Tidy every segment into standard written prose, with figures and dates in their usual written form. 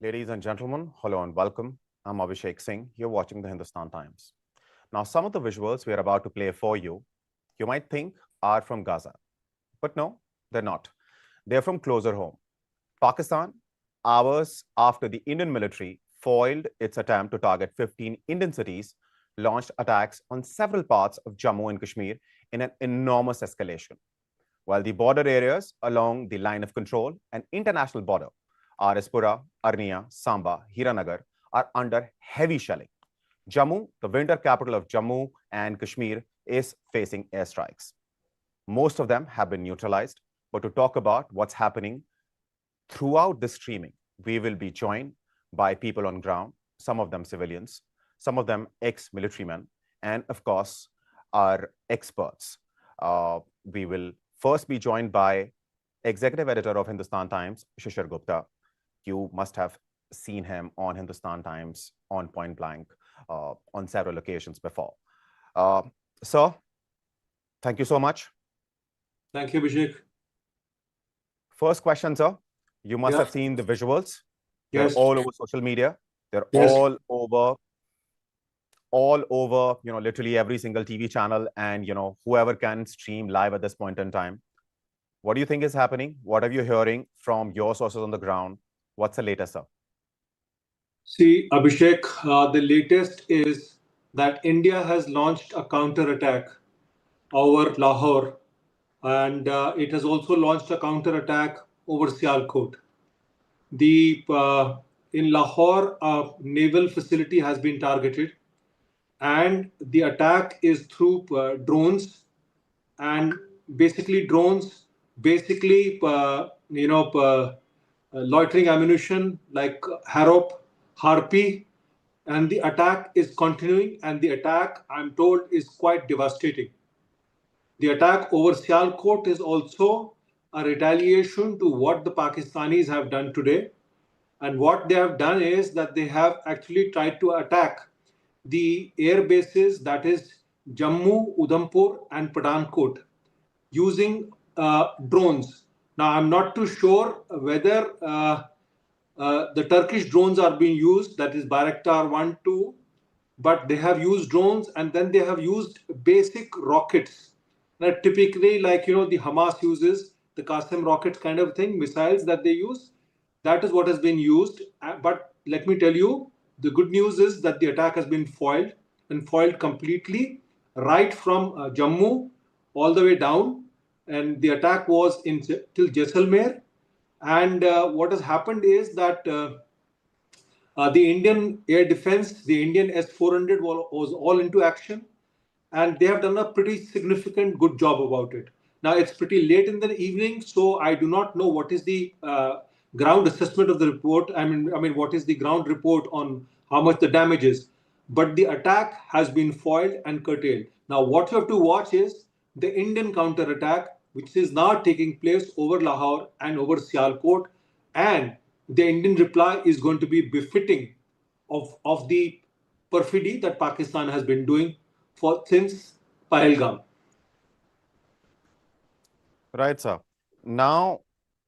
Ladies and gentlemen, hello and welcome. I'm Abhishek Singh. You're watching the Hindustan Times. Now, some of the visuals we are about to play for you might think are from Gaza. But no, they're not. They're from closer home. Pakistan, hours after the Indian military foiled its attempt to target 15 Indian cities, launched attacks on several parts of Jammu and Kashmir in an enormous escalation. While the border areas along the line of control and international border, RS Pura, Arnia, Samba, Hiranagar, are under heavy shelling. Jammu, the winter capital of Jammu and Kashmir, is facing airstrikes. Most of them have been neutralized, but to talk about what's happening throughout this streaming, we will be joined by people on ground, some of them civilians, some of them ex-military men, and of course, our experts. We will first be joined by executive editor of Hindustan Times, Shishir Gupta. You must have seen him on Hindustan Times, on Point Blank, on several occasions before. Sir, thank you so much. Thank you, Abhishek. First question, sir. You must have seen the visuals. They're Yes. all over social media. They're Yes. all over, literally every single TV channel and, whoever can stream live at this point in time. What do you think is happening? What are you hearing from your sources on the ground? What's the latest, sir? See, Abhishek, the latest is that India has launched a counterattack over Lahore, and it has also launched a counterattack over Sialkot. The in Lahore, a naval facility has been targeted, and the attack is through drones, and basically drones, loitering ammunition like Harop, Harpy, and the attack is continuing. And the attack, I'm told, is quite devastating. The attack over Sialkot is also a retaliation to what the Pakistanis have done today. And what they have done is that they have actually tried to attack the air bases, that is Jammu, Udhampur, and Pathankot, using drones. Now, I'm not too sure whether the Turkish drones are being used, that is Bayraktar 1, 2, but they have used drones, and then they have used basic rockets. Now, typically, like, the Hamas uses, the Qasim rockets kind of thing, missiles that they use. That is what has been used. But let me tell you, the good news is that the attack has been foiled, and foiled completely, right from Jammu all the way down. And the attack was till Jaisalmer. And what has happened is that the Indian air defense, the Indian S-400 was all into action, and they have done a pretty significant good job about it. Now, it's pretty late in the evening, so I do not know what is the ground assessment of the report. I mean, what is the ground report on how much the damage is? But the attack has been foiled and curtailed. Now, what you have to watch is the Indian counterattack, which is now taking place over Lahore and over Sialkot, and the Indian reply is going to be befitting of the perfidy that Pakistan has been doing since Pahalgam. Right, sir. Now,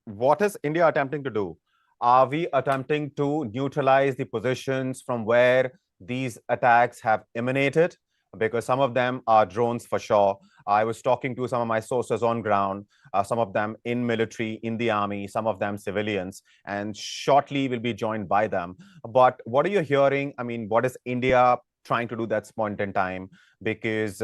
what is India attempting to do? Are we attempting to neutralize the positions from where these attacks have emanated? Because some of them are drones for sure. I was talking to some of my sources on ground, some of them in military, in the army, some of them civilians, and shortly we'll be joined by them. But what are you hearing? I mean, what is India trying to do that point in time? Because,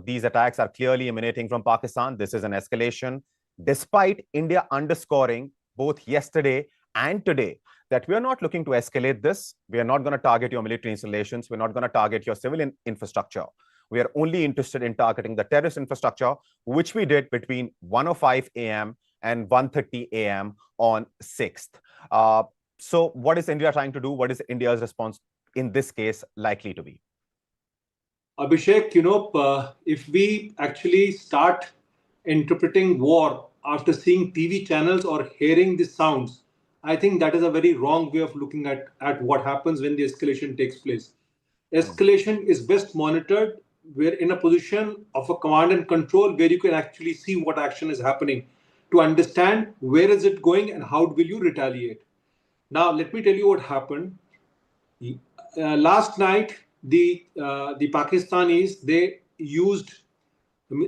these attacks are clearly emanating from Pakistan. This is an escalation, despite India underscoring both yesterday and today that we are not looking to escalate this. We are not going to target your military installations. We're not going to target your civilian infrastructure. We are only interested in targeting the terrorist infrastructure, which we did between 1:05 a.m. and 1:30 a.m. on 6th. So what is India trying to do? What is India's response in this case likely to be? Abhishek, if we actually start interpreting war after seeing TV channels or hearing the sounds, I think that is a very wrong way of looking at what happens when the escalation takes place. Escalation is best monitored. We're in a position of a command and control where you can actually see what action is happening to understand where is it going and how will you retaliate. Now, let me tell you what happened. Last night, the Pakistanis, they used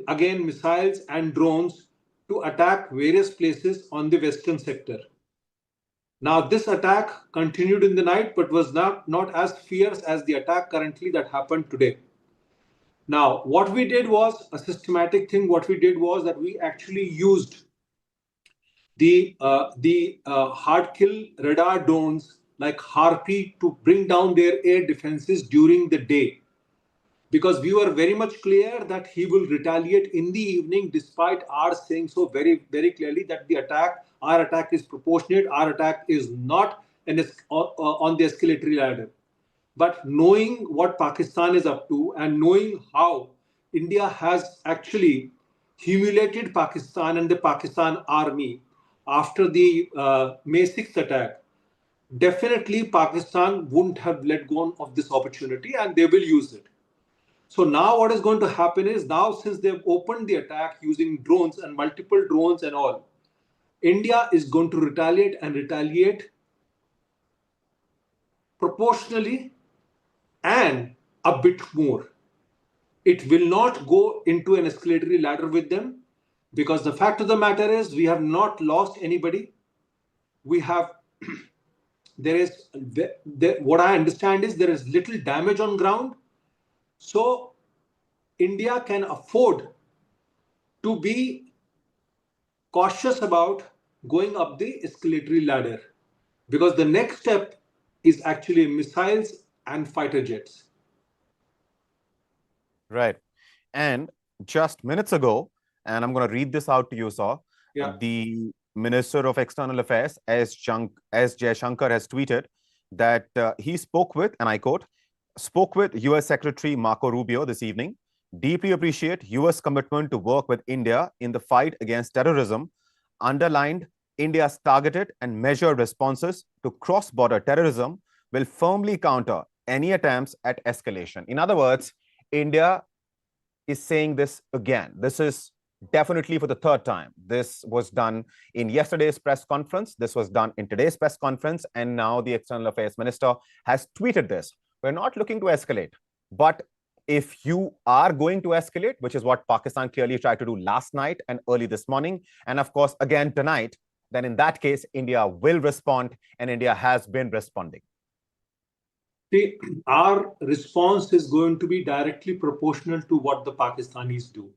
again missiles and drones to attack various places on the western sector. Now, this attack continued in the night, but was not as fierce as the attack currently that happened today. Now, what we did was a systematic thing. What we did was that we actually used the hard kill radar drones like Harpy to bring down their air defenses during the day, because we were very much clear that he will retaliate in the evening, despite our saying so very, very clearly that our attack is proportionate, our attack is not on the escalatory ladder. But knowing what Pakistan is up to and knowing how India has actually humiliated Pakistan and the Pakistan army after the May 6th attack, definitely Pakistan wouldn't have let go of this opportunity and they will use it. So now what is going to happen is, now since they've opened the attack using drones and multiple drones and all, India is going to retaliate proportionally and a bit more. It will not go into an escalatory ladder with them, because the fact of the matter is we have not lost anybody. We have, what I understand is there is little damage on ground. So India can afford to be cautious about going up the escalatory ladder, because the next step is actually missiles and fighter jets. Right. And just minutes ago, and I'm going to read this out to you, sir. Yeah. The Minister of External Affairs, S. Jaishankar, has tweeted that he spoke with, and I quote, spoke with US Secretary Marco Rubio this evening. Deeply appreciate US commitment to work with India in the fight against terrorism. Underlined India's targeted and measured responses to cross-border terrorism will firmly counter any attempts at escalation. In other words, India is saying this again. This is definitely for the third time. This was done in yesterday's press conference. This was done in today's press conference. And now the External Affairs Minister has tweeted this. We're not looking to escalate. But if you are going to escalate, which is what Pakistan clearly tried to do last night and early this morning, and of course, again tonight, then in that case, India will respond, and India has been responding. See, our response is going to be directly proportional to what the Pakistanis do.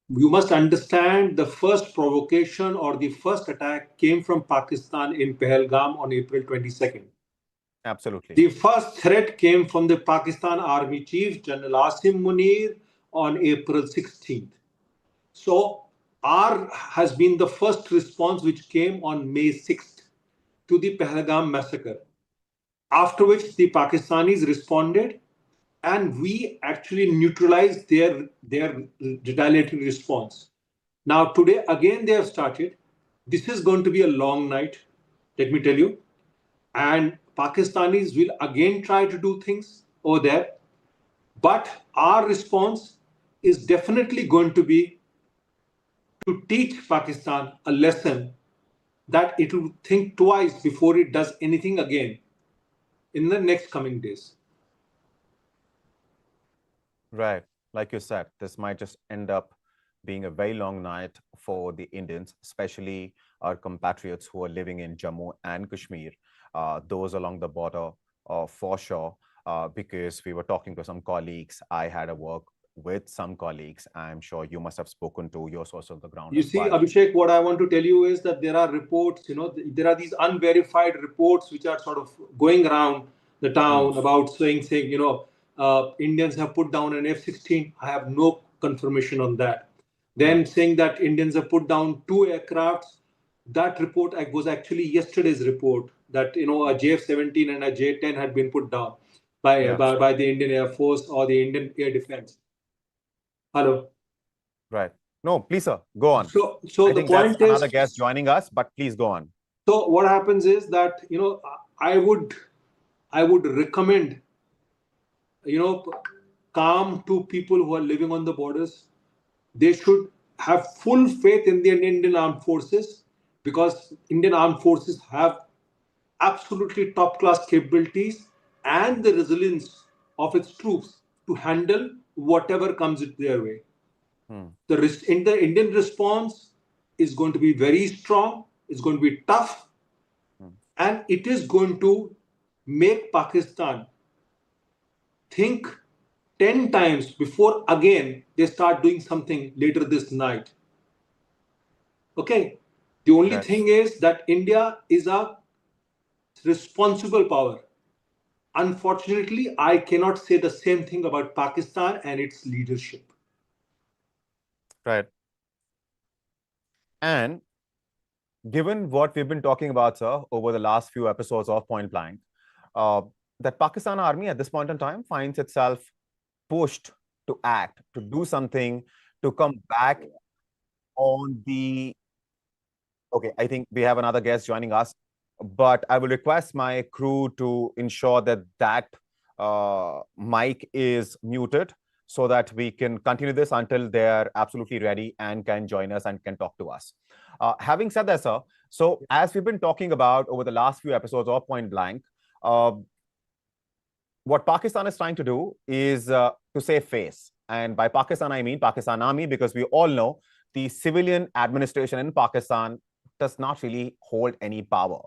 You must understand, the first provocation or the first attack came from Pakistan in Pahalgam on April 22nd. Absolutely. The first threat came from the Pakistan Army Chief, General Asim Munir, on April 16th. So, our has been the first response, which came on May 6th to the Pahalgam massacre. After which the Pakistanis responded, and we actually neutralized their retaliatory response. Now, today, again, they have started. This is going to be a long night, let me tell you. And Pakistanis will again try to do things over there. But our response is definitely going to be to teach Pakistan a lesson that it will think twice before it does anything again in the next coming days. Right. Like you said, this might just end up being a very long night for the Indians, especially our compatriots who are living in Jammu and Kashmir, those along the border for sure, because we were talking to some colleagues. I had a work with some colleagues. I'm sure you must have spoken to your source on the ground. You see, Abhishek, what I want to tell you is that there are reports, there are these unverified reports which are sort of going around the town about saying, Indians have put down an F-16. I have no confirmation on that. Then saying that Indians have put down 2 aircrafts. That report was actually yesterday's report, that a JF-17 and a J-10 had been put down by the Indian Air Force or the Indian Air Defense. Hello. Right. No, please, sir, go on. So I think that's another guest joining us, but please go on. So what happens is that, I would recommend, calm to people who are living on the borders. They should have full faith in the Indian Armed Forces, because Indian Armed Forces have absolutely top-class capabilities and the resilience of its troops to handle whatever comes their way. The Indian response is going to be very strong, it's going to be tough, and it is going to make Pakistan think 10 times before again they start doing something later this night. Okay? The only Right. thing is that India is a responsible power. Unfortunately, I cannot say the same thing about Pakistan and its leadership. Right. And given what we've been talking about, sir, over the last few episodes of Point Blank, uh, that Pakistan army at this point in time finds itself pushed to act, to do something, to come back on the. Okay, I think we have another guest joining us, but I will request my crew to ensure that mic is muted so that we can continue this until they're absolutely ready and can join us and can talk to us. Having said that, sir, so as we've been talking about over the last few episodes of Point Blank, what Pakistan is trying to do is to save face. And by Pakistan, I mean Pakistan Army, because we all know the civilian administration in Pakistan does not really hold any power.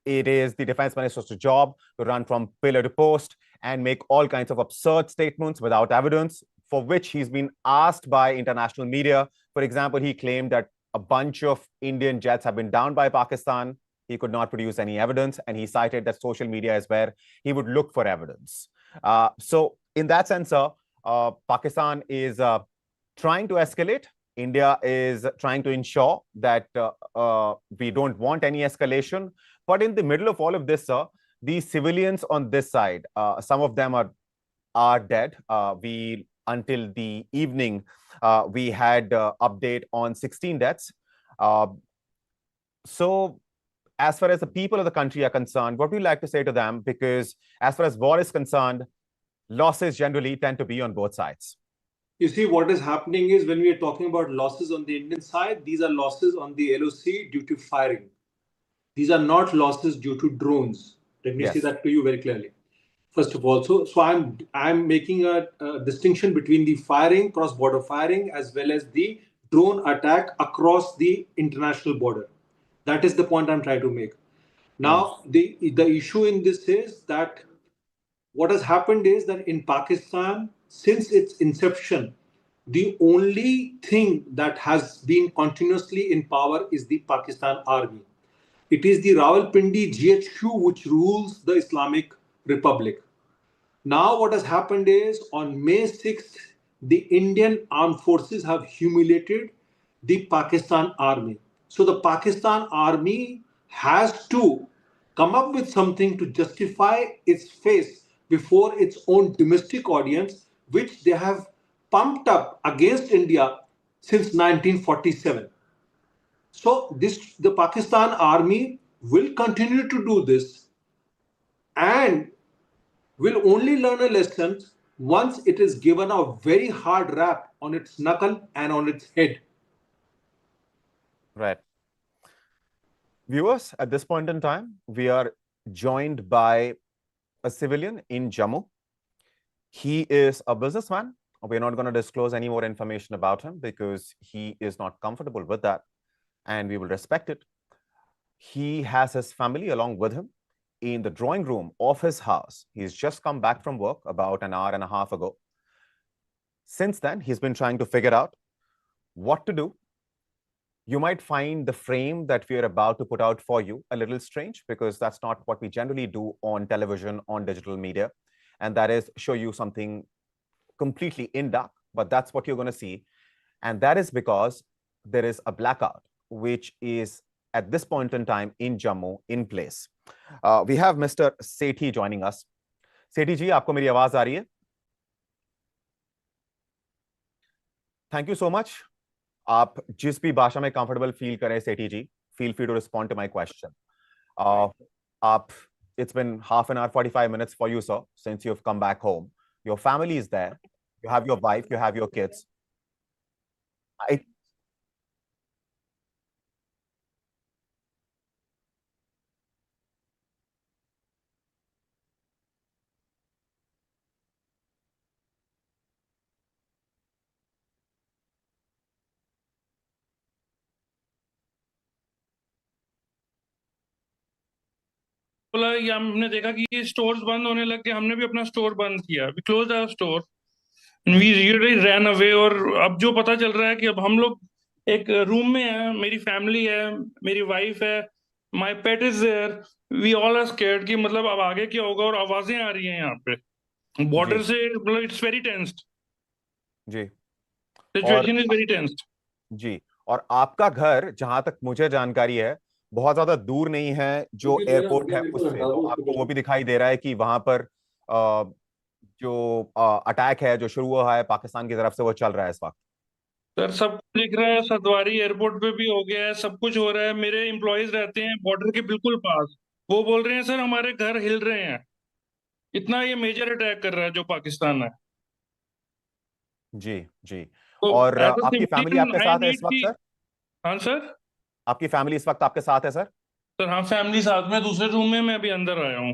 It is the defense minister's job to run from pillar to post and make all kinds of absurd statements without evidence, for which he's been asked by international media. For example, he claimed that a bunch of Indian jets have been downed by Pakistan. He could not produce any evidence, and he cited that social media is where he would look for evidence. So in that sense, Pakistan is trying to escalate. India is trying to ensure that we don't want any escalation. But in the middle of all of this, the civilians on this side, some of them are dead. Until the evening, we had update on 16 deaths. So as far as the people of the country are concerned, what would you like to say to them? Because as far as war is concerned, losses generally tend to be on both sides. You see, what is happening is when we are talking about losses on the Indian side, these are losses on the LOC due to firing. These are not losses due to drones. Let me say that to you very clearly. First of all, so I'm making a distinction between the firing, cross-border firing, as well as the drone attack across the international border. That is the point I'm trying to make. Now, the issue in this is that what has happened is that in Pakistan, since its inception, the only thing that has been continuously in power is the Pakistan Army. It is the Rawalpindi GHQ which rules the Islamic Republic. Now, what has happened is on May 6th, the Indian armed forces have humiliated the Pakistan Army. So, the Pakistan Army has to come up with something to justify its face before its own domestic audience, which they have pumped up against India since 1947. So, the Pakistan Army will continue to do this and will only learn a lesson once it is given a very hard rap on its knuckle and on its head. Right. Viewers, at this point in time, we are joined by a civilian in Jammu. He is a businessman. We're not going to disclose any more information about him because he is not comfortable with that, and we will respect it. He has his family along with him in the drawing room of his house. He's just come back from work about an hour and a half ago. Since then, he's been trying to figure out what to do. You might find the frame that we are about to put out for you a little strange, because that's not what we generally do on television, on digital media. And that is show you something completely in dark, but that's what you're going to see. And that is because there is a blackout, which is at this point in time in Jammu in place. We have Mr. Sethi joining us. Sethi ji, आपको मेरी आवाज आ रही है? Thank you so much. आप जिस भी भाषा में कंफर्टेबल फील करें, सेठी जी, feel free to respond to my question. It's been half an hour, 45 minutes for you, sir, since you've come back home. Your family is there. You have your wife, you have your kids. I बोला, या हमने देखा कि ये stores बंद होने लग गए, हमने भी अपना स्टोर बंद किया, we close our store and we really ran away. और अब जो पता चल रहा है कि अब हम लोग एक रूम में हैं, मेरी फैमिली है, मेरी वाइफ है, my pet is there, we all are scared कि मतलब अब आगे क्या होगा। और आवाजें आ रही हैं यहाँ पे बॉर्डर जी से, मतलब इट्स वेरी टेंस्ड, जी। और सिचुएशन इज वेरी टेंस्ड। जी, और आपका घर जहां तक मुझे जानकारी है बहुत ज्यादा दूर नहीं है जो एयरपोर्ट है उससे, तो आपको वो भी दिखाई दे रहा है कि वहां पर जो अटैक है जो शुरू हुआ है पाकिस्तान की तरफ से वो चल रहा है इस वक्त। सर सब कुछ दिख रहा है, सतवारी एयरपोर्ट पे भी हो गया है, सब कुछ हो रहा है। मेरे एम्प्लॉयज रहते हैं बॉर्डर के बिल्कुल पास, वो बोल रहे हैं सर हमारे घर हिल रहे हैं, इतना ये मेजर अटैक कर रहा है जो पाकिस्तान है। जी जी। तो और एज अ आपकी फैमिली सिविलियन आपके आई साथ है इस नीड वक्त की। सर? हाँ सर। आपकी फैमिली इस वक्त आपके साथ है सर? सर हाँ, फैमिली साथ में दूसरे रूम में, मैं अभी अंदर आया हूँ।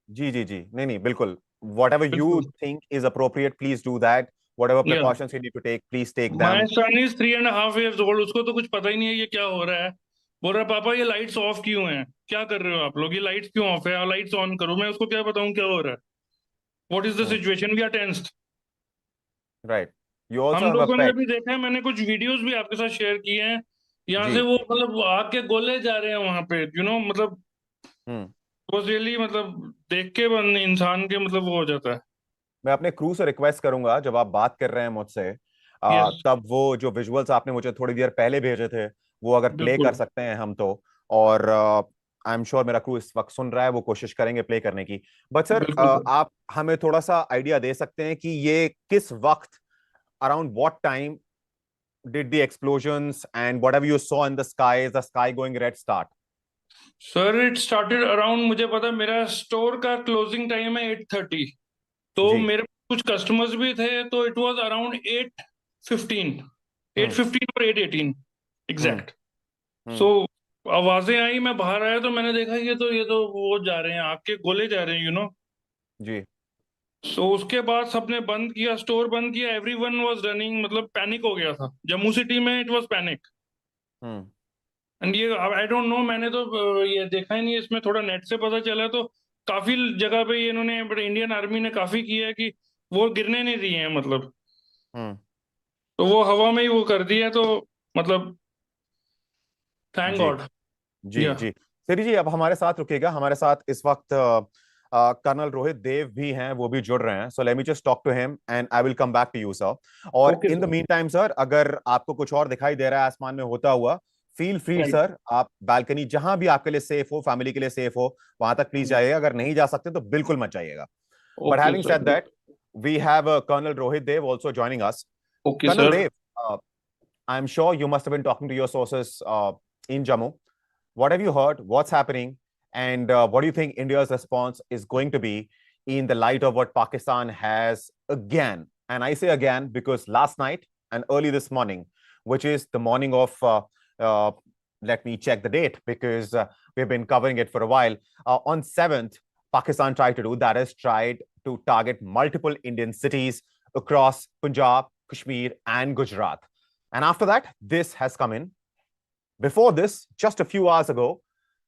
जी जी जी, नहीं नहीं बिल्कुल, वट एवर यू बिल्कुल। Think is appropriate please do that, whatever या precautions you need to take please take my them. Son is 3.5 years old, उसको तो कुछ पता ही नहीं है ये क्या हो रहा है। बोल रहा है पापा ये लाइट्स ऑफ क्यों हैं, क्या कर रहे हो आप लोग, ये लाइट्स क्यों ऑफ है, लाइट्स ऑन करो। मैं उसको क्या बताऊं क्या हो रहा है, what is the situation, we are tensed. Right, you also हम हैव अ लोगों ने पेट। अभी देखा है, मैंने कुछ वीडियोस भी आपके साथ शेयर किए हैं, यहाँ से जी। वो मतलब आग के गोले जा रहे हैं वहां पे, मतलब हम्म। वो रियली मतलब देख के इंसान के मतलब वो हो जाता है। मैं अपने क्रू से रिक्वेस्ट करूंगा जब आप बात कर रहे हैं मुझसे यस। तब वो जो विजुअल्स आपने मुझे थोड़ी देर पहले भेजे थे वो अगर प्ले कर बिल्कुल सकते हैं हम तो। और आई एम श्योर मेरा क्रू इस वक्त सुन रहा है, वो कोशिश करेंगे प्ले करने की। बट सर बिल्कुल सर। आप हमें थोड़ा सा आइडिया दे सकते हैं कि ये किस वक्त, around what time did the explosions and whatever you saw in the sky, is the sky going red start? Sir it started around, मुझे पता है मेरा स्टोर का क्लोजिंग टाइम है 8:30, तो जी। मेरे कुछ कस्टमर्स भी थे, तो it was around 8:15, eight hmm fifteen और 8:18 हम्म एग्जैक्ट। हम्म। सो आवाजें आई, मैं बाहर आया तो मैंने देखा ये तो वो जा रहे हैं, आग के गोले जा रहे हैं जी। सो उसके बाद सबने बंद किया, स्टोर बंद किया, एवरीवन वाज रनिंग, मतलब पैनिक हो गया था जम्मू सिटी में, it was panic. Hmm. And ये आई डोंट नो, मैंने तो ये देखा ही नहीं, इसमें थोड़ा नेट से पता चला, तो काफी जगह पे ये इन्होंने इंडियन आर्मी ने काफी किया है कि वो गिरने नहीं दिए हैं, मतलब हम्म। तो वो हवा में ही वो कर दिया, तो मतलब थैंक जी गॉड। जी या जी। सिरी जी अब हमारे साथ रुकेगा, हमारे साथ इस वक्त कर्नल रोहित देव भी हैं, वो भी जुड़ रहे हैं। So let me just talk to him and I will come back to you sir. और okay in the sir. Meantime sir, अगर आपको कुछ और दिखाई दे रहा है आसमान में होता हुआ, फील फ्री राइट। सर, आप बालकनी जहां भी आपके लिए सेफ हो, फैमिली के लिए सेफ हो, वहां तक प्लीज जाइएगा। अगर नहीं जा सकते तो बिल्कुल मत जाइएगा। But okay having sir. Said that, we have colonel Rohit Dev also joining us. Okay Colonel sir. Dev, I'm sure you must have been talking to your sources in Jammu. What have you heard? What's happening? And what do you think India's response is going to be in the light of what Pakistan has again? And I say again because last night and early this morning, which is the morning of, uh, let me check the date because we've been covering it for a while. On 7th, Pakistan tried to do that is tried to target multiple Indian cities across Punjab, Kashmir, and Gujarat. And after that, this has come in. Before this, just a few hours ago,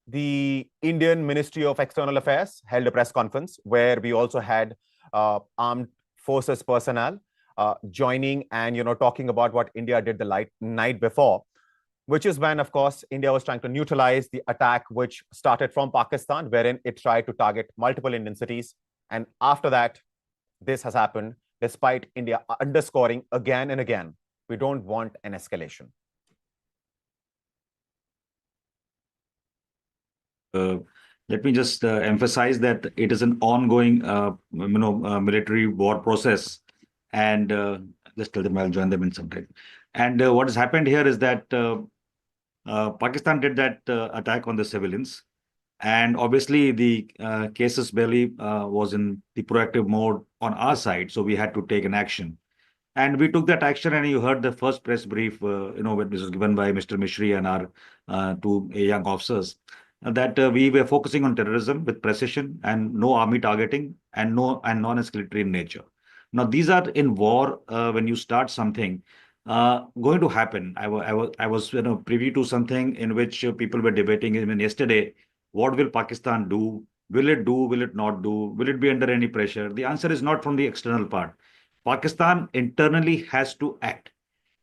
the Indian Ministry of External Affairs held a press conference where we also had armed forces personnel joining and talking about what India did the night before, which is when, of course, India was trying to neutralize the attack which started from Pakistan, wherein it tried to target multiple Indian cities. And after that, this has happened, despite India underscoring again and again, we don't want an escalation. Let me just emphasize that it is an ongoing, military war process, and just tell them I'll join them in some time. And what has happened here is that Pakistan did that attack on the civilians, and obviously the casus belli was in the proactive mode on our side, so we had to take an action. And we took that action, and you heard the first press brief, which was given by Mr. Mishri and our two young officers, that we were focusing on terrorism with precision and no army targeting and non-escalatory in nature. Now, these are in war. When you start something, going to happen. I was privy to something in which people were debating even yesterday. What will Pakistan do Will it do? Will it not do? Will it be under any pressure? The answer is not from the external part. Pakistan internally has to act.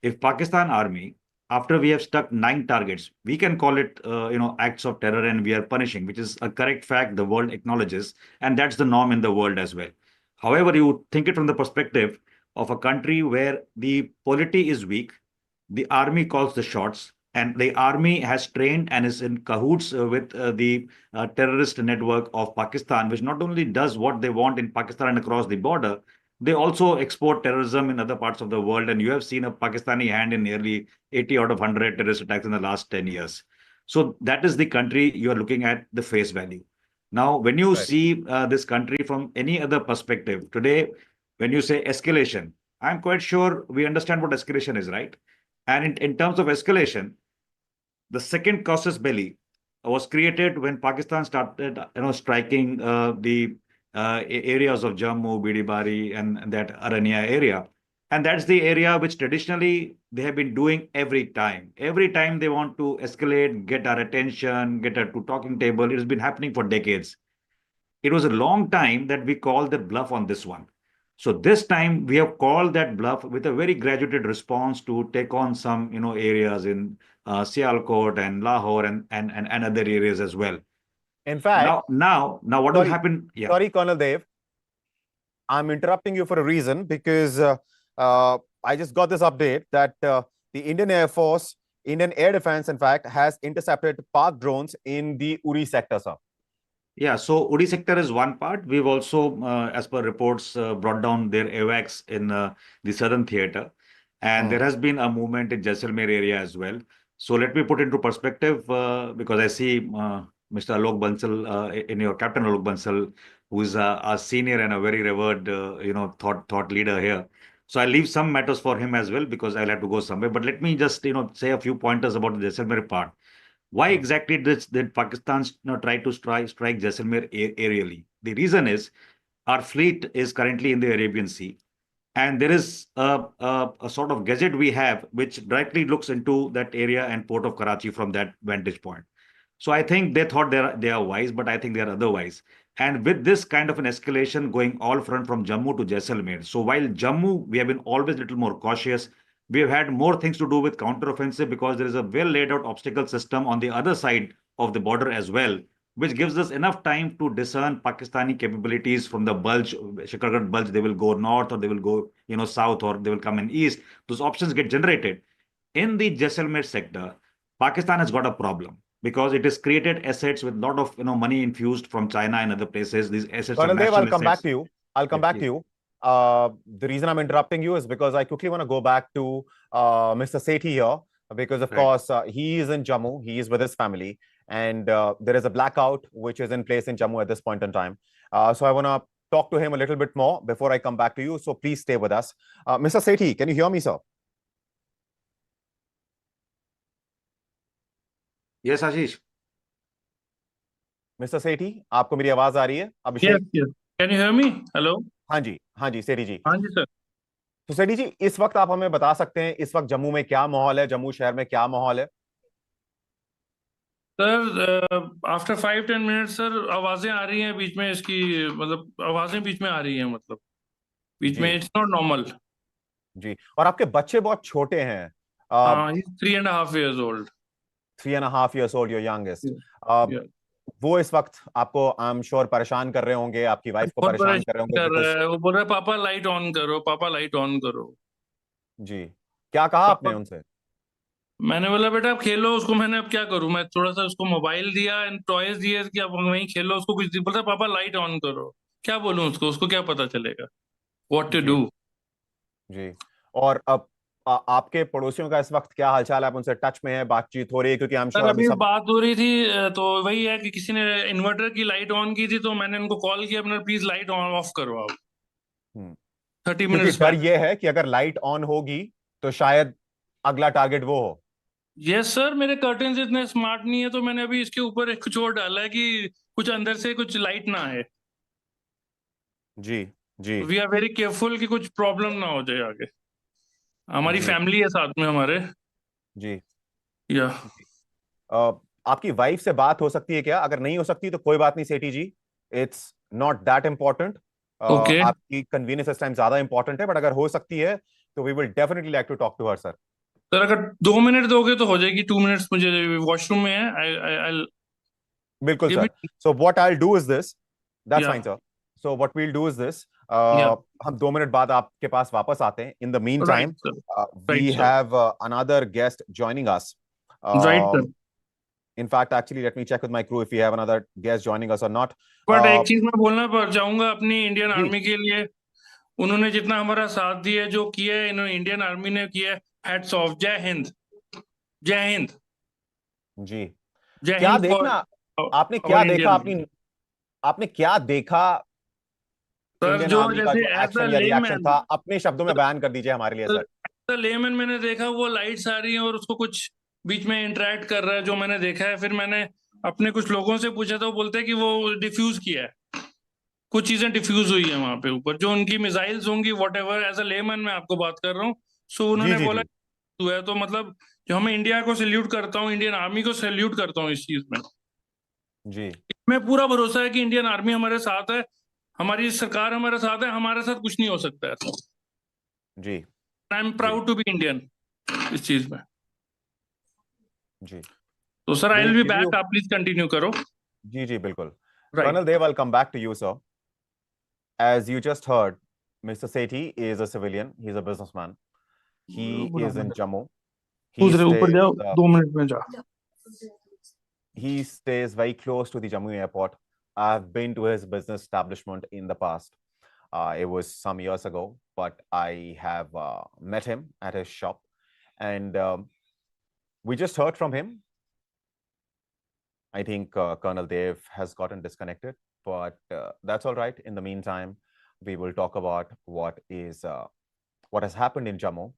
If Pakistan army, after we have stuck 9 targets, we can call it, acts of terror and we are punishing, which is a correct fact the world acknowledges, and that's the norm in the world as well. However, you think it from the perspective of a country where the polity is weak, the army calls the shots, and the army has trained and is in cahoots with the terrorist network of Pakistan, which not only does what they want in Pakistan and across the border, they also export terrorism in other parts of the world. And you have seen a Pakistani hand in nearly 80 out of 100 terrorist attacks in the last 10 years. So that is the country you are looking at the face value. Now, when you Right. see this country from any other perspective, today, when you say escalation, I'm quite sure we understand what escalation is, right? And in terms of escalation, the second casus belli was created when Pakistan started, striking the areas of Jammu, Bidibari, and that Arania area. And that's the area which traditionally they have been doing every time. Every time they want to escalate, get our attention, get our to talking table. It has been happening for decades. It was a long time that we called the bluff on this one. So this time we have called that bluff with a very graduated response to take on some, areas in Sialkot and Lahore and other areas as well. In fact, Now, what will sorry, happen? Yeah. sorry, Colonel Dev, I'm interrupting you for a reason because I just got this update that the Indian Air Force, Indian Air Defense, in fact, has intercepted Pak drones in the Uri sector, sir. Yeah, so Uri sector is one part. We've also, as per reports, brought down their AWACS in the southern theater. And there has been a movement in Jaisalmer area as well. So let me put into perspective, because I see Mr. Alok Bansal, in your Captain Alok Bansal, who is a senior and a very revered, thought leader here. So I'll leave some matters for him as well because I'll have to go somewhere. But let me just, say a few pointers about the Jaisalmer part. Why exactly did Pakistan try to strike Jaisalmer aerially? The reason is our fleet is currently in the Arabian Sea, and there is a sort of gadget we have which directly looks into that area and port of Karachi from that vantage point. So I think they thought they are wise, but I think they are otherwise. And with this kind of an escalation going all front from Jammu to Jaisalmer. So while Jammu, we have been always a little more cautious. We have had more things to do with counteroffensive because there is a well laid out obstacle system on the other side of the border as well, which gives us enough time to discern Pakistani capabilities from the bulge, Shikargarh bulge. They will go north or they will go, south, or they will come in east. Those options get generated. In the Jaisalmer sector, Pakistan has got a problem because it has created assets with a lot of money infused from China and other places. These assets are Colonel Dev, national I'll come back assets. to you. I'll come back to you. The reason I'm interrupting you is because I quickly want to go back to Mr. Sethi here, because of course he is in Jammu, he is with his family, and there is a blackout which is in place in Jammu at this point in time. So I want to talk to him a little bit more before I come back to you. So please stay with us. Mr. Sethi, can you hear me, sir? Yes, Ashish. Mister Sethi, आपको मेरी आवाज आ रही है? Abhishek, can you hear me? Hello. हाँ जी सेठी जी। हाँ जी sir. तो सेठी जी, इस वक्त आप हमें बता सकते हैं इस वक्त जम्मू में क्या माहौल है, जम्मू शहर में क्या माहौल है? सर आफ्टर 5-10 मिनट सर आवाजें आ रही हैं बीच में, इसकी मतलब आवाजें बीच में आ रही हैं, मतलब बीच में, इट्स नॉट नॉर्मल जी। और आपके बच्चे बहुत छोटे हैं। हाँ, 3.5 years old। 3.5 years old, your youngest। वो इस वक्त आपको आई एम श्योर परेशान कर रहे होंगे, आपकी वाइफ को परेशान कर रहे होंगे। कर रहा है, वो बोल रहा है पापा लाइट ऑन करो, पापा लाइट ऑन करो। जी। क्या कहा आपने उनसे? मैंने बोला बेटा आप खेलो उसको, मैंने अब क्या करूं, मैं थोड़ा सा उसको मोबाइल दिया एंड टॉयज दिए कि आप वहीं खेलो उसको, कुछ बोलता पापा लाइट ऑन करो। क्या बोलूं उसको क्या पता चलेगा व्हाट टू डू। जी। और अब आपके पड़ोसियों का इस वक्त क्या हालचाल है? आप उनसे टच में है, बातचीत हो रही है? क्योंकि आई एम श्योर अभी बात हो रही थी तो वही है कि किसी ने इन्वर्टर की लाइट ऑन की थी, तो मैंने उनको कॉल किया अपना प्लीज लाइट ऑन ऑफ करो आप 30 मिनट्स। डर ये है कि अगर लाइट ऑन होगी तो शायद अगला टारगेट वो हो। यस सर, मेरे कर्टन्स इतने स्मार्ट नहीं है, तो मैंने अभी इसके ऊपर कुछ और डाला है कि कुछ अंदर से कुछ लाइट ना आए। जी जी। वी आर वेरी केयरफुल कि कुछ प्रॉब्लम ना हो जाए आगे। हमारी फैमिली है साथ में हमारे। जी। या आपकी वाइफ से बात हो सकती है क्या? अगर नहीं हो सकती तो कोई बात नहीं सेठी जी, It's not that important. Okay. आपकी convenience इस time ज़्यादा important है, but अगर हो सकती है तो we will definitely like to talk to her, sir. Sir अगर 2 मिनट दोगे तो हो जाएगी. 2 मिनट्स मुझे वॉशरूम में है. I'll बिल्कुल give sir. it. So what I'll do is this. That's Yeah. fine, sir. So what we'll do is this. Yeah. हम 2 मिनट बाद आपके पास वापस आते हैं. In the meantime, Right, sir. we Right, sir. have another guest joining us. Right, sir. In fact, actually, let me check with my crew if we have another guest joining us or not. But एक चीज मैं बोलना चाहूंगा अपनी Indian जी. Army के लिए. उन्होंने जितना हमारा साथ दिया, जो किया है इन्होंने, इंडियन आर्मी ने किया है. Hats off. जय हिंद. जय हिंद. जी. जय क्या हिंद फॉर देखना आपने, क्या आवर देखा इंडियन. आपने क्या देखा सर इंडियन जो आर्मी का जैसे जो एज अ एक्शन या रिएक्शन लेमैन, था, अपने शब्दों में बयान कर दीजिए हमारे लिए सर. लेमैन मैंने देखा वो लाइट्स आ रही हैं और उसको कुछ बीच में इंटरेक्ट कर रहा है, जो मैंने देखा है. फिर मैंने अपने कुछ लोगों से पूछा तो वो बोलते हैं कि वो डिफ्यूज किया है. कुछ चीजें डिफ्यूज हुई है वहां पे ऊपर, जो उनकी मिसाइल्स होंगी, whatever. As a layman मैं आपको बात कर रहा हूँ. सो जी उन्होंने जी बोला जी हुआ है. तो मतलब जो मैं इंडिया को सैल्यूट करता हूँ, इंडियन आर्मी को सैल्यूट करता हूँ इस चीज में. जी मैं पूरा भरोसा है कि इंडियन आर्मी हमारे साथ है, हमारी सरकार हमारे साथ है, हमारे साथ कुछ नहीं हो सकता है. जी आई एम जी प्राउड टू बी इंडियन इस चीज में. जी. तो sir I We'll will be give you. बैक. आप प्लीज कंटिन्यू करो. जी जी बिल्कुल. Right. Colonel Dev, I'll come back to you, sir. As you just heard, Mr. Sethi is a civilian. He's a businessman. He is in Jammu. He दूसरे ऊपर stays. जाओ, 2 minute में जा. He stays very close to the Jammu airport. I've been to his business establishment in the past. It was some years ago, but I have met him at his shop, and we just heard from him. I think Colonel Dev has gotten disconnected, but that's all right. In the meantime, we will talk about what has happened in Jammu.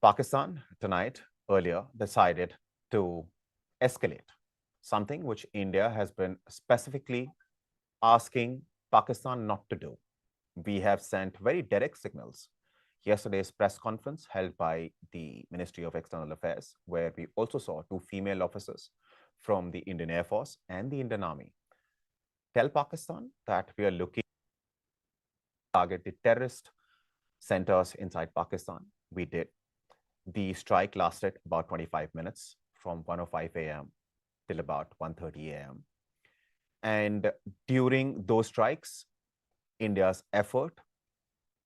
Pakistan tonight, earlier, decided to escalate, something which India has been specifically asking Pakistan not to do. We have sent very direct signals. Yesterday's press conference held by the Ministry of External Affairs, where we also saw 2 female officers from the Indian Air Force and the Indian Army tell Pakistan that we are looking to target the terrorist centers inside Pakistan. We did. The strike lasted about 25 minutes from 1:05 a.m. till about 1:30 a.m. And during those strikes, India's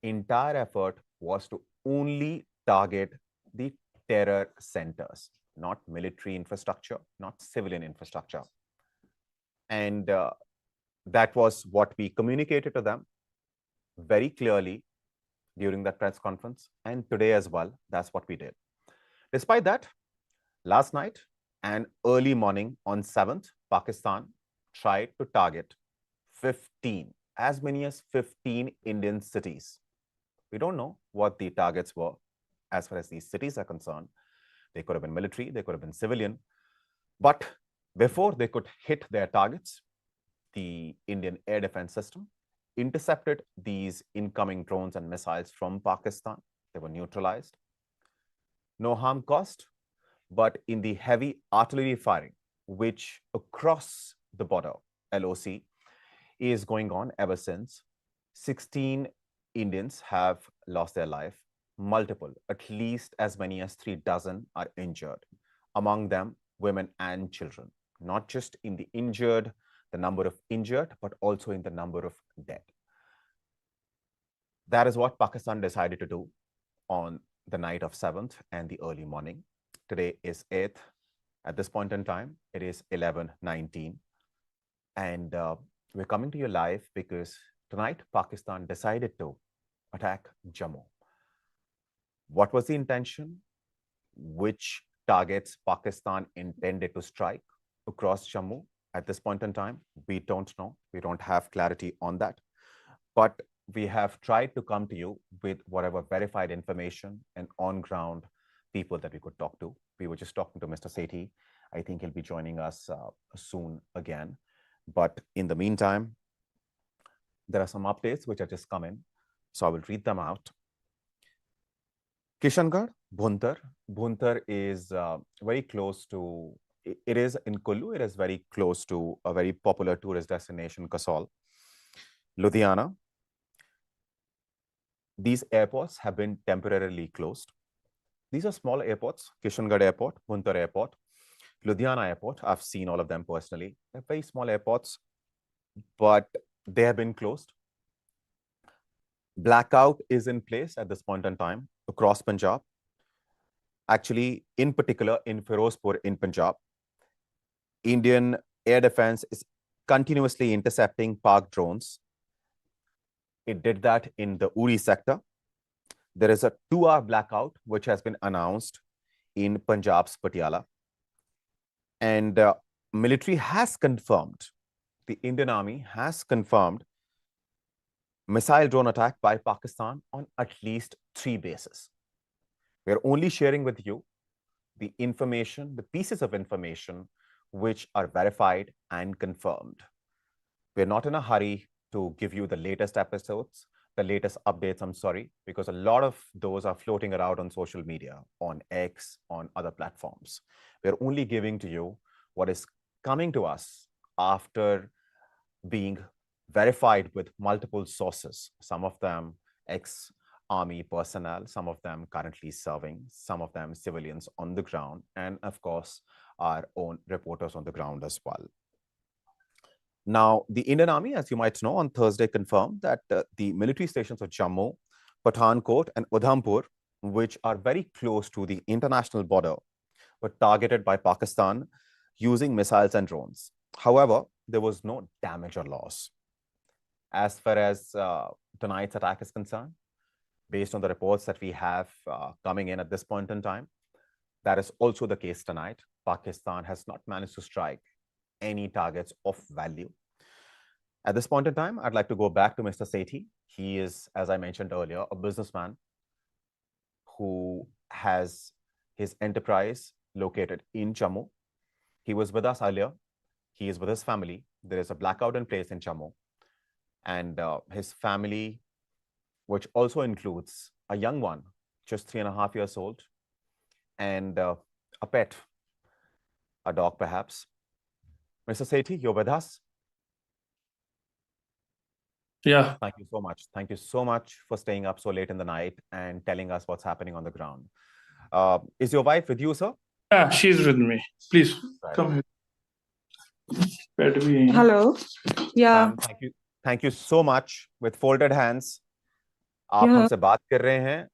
entire effort was to only target the terror centers, not military infrastructure, not civilian infrastructure. And that was what we communicated to them very clearly during that press conference. And today as well, that's what we did. Despite that, last night and early morning on 7th, Pakistan tried to target 15, as many as 15 Indian cities. We don't know what the targets were as far as these cities are concerned. They could have been military, they could have been civilian. But before they could hit their targets, the Indian air defense system intercepted these incoming drones and missiles from Pakistan. They were neutralized. No harm caused, but in the heavy artillery firing, which across the border, LOC, is going on ever since, 16 Indians have lost their life. Multiple, at least as many as 36 are injured. Among them, women and children. Not just in the injured, the number of injured, but also in the number of dead. That is what Pakistan decided to do on the night of 7th and the early morning. Today is 8th. At this point in time, it is 11:19. And we're coming to you live because tonight Pakistan decided to attack Jammu. What was the intention? Which targets Pakistan intended to strike across Jammu at this point in time? We don't know. We don't have clarity on that. But we have tried to come to you with whatever verified information and on-ground people that we could talk to. We were just talking to Mr. Sethi. I think he'll be joining us soon again. But in the meantime, there are some updates which are just come in. So I will read them out. Kishangarh, Bhuntar. Bhuntar is very close to, it is in Kullu, it is very close to a very popular tourist destination, Kasol. Ludhiana. These airports have been temporarily closed. These are small airports: Kishangarh Airport, Muntar Airport, Ludhiana Airport. I've seen all of them personally. They're very small airports, but they have been closed. Blackout is in place at this point in time across Punjab. Actually, in particular, in Firozpur in Punjab, Indian Air Defense is continuously intercepting Pak drones. It did that in the Uri sector. There is a 2-hour blackout which has been announced in Punjab's Patiala. And military has confirmed, the Indian Army has confirmed missile drone attack by Pakistan on at least 3 bases. We're only sharing with you the information, the pieces of information which are verified and confirmed. We're not in a hurry to give you the latest episodes, the latest updates, I'm sorry, because a lot of those are floating around on social media, on X, on other platforms. We're only giving to you what is coming to us after being verified with multiple sources, some of them ex-army personnel, some of them currently serving, some of them civilians on the ground, and of course, our own reporters on the ground as well. Now, the Indian Army, as you might know, on Thursday confirmed that the military stations of Jammu, Pathankot, and Udhampur, which are very close to the international border, were targeted by Pakistan using missiles and drones. However, there was no damage or loss. As far as tonight's attack is concerned, based on the reports that we have coming in at this point in time, that is also the case tonight. Pakistan has not managed to strike any targets of value. At this point in time, I'd like to go back to Mr. Sethi. He is, as I mentioned earlier, a businessman who has his enterprise located in Jammu. He was with us earlier. He is with his family. There is a blackout in place in Jammu. And his family, which also includes a young one, just 3.5 years old, and a pet, a dog perhaps. Mr. Sethi, you're with us? Yeah. Thank you so much. Thank you so much for staying up so late in the night and telling us what's happening on the ground. Is your wife with you, sir? Yeah, she's with me. Please, come here. Hello. Yeah. Thank you so much. With folded hands, आप Yeah. हमसे बात कर रहे हैं.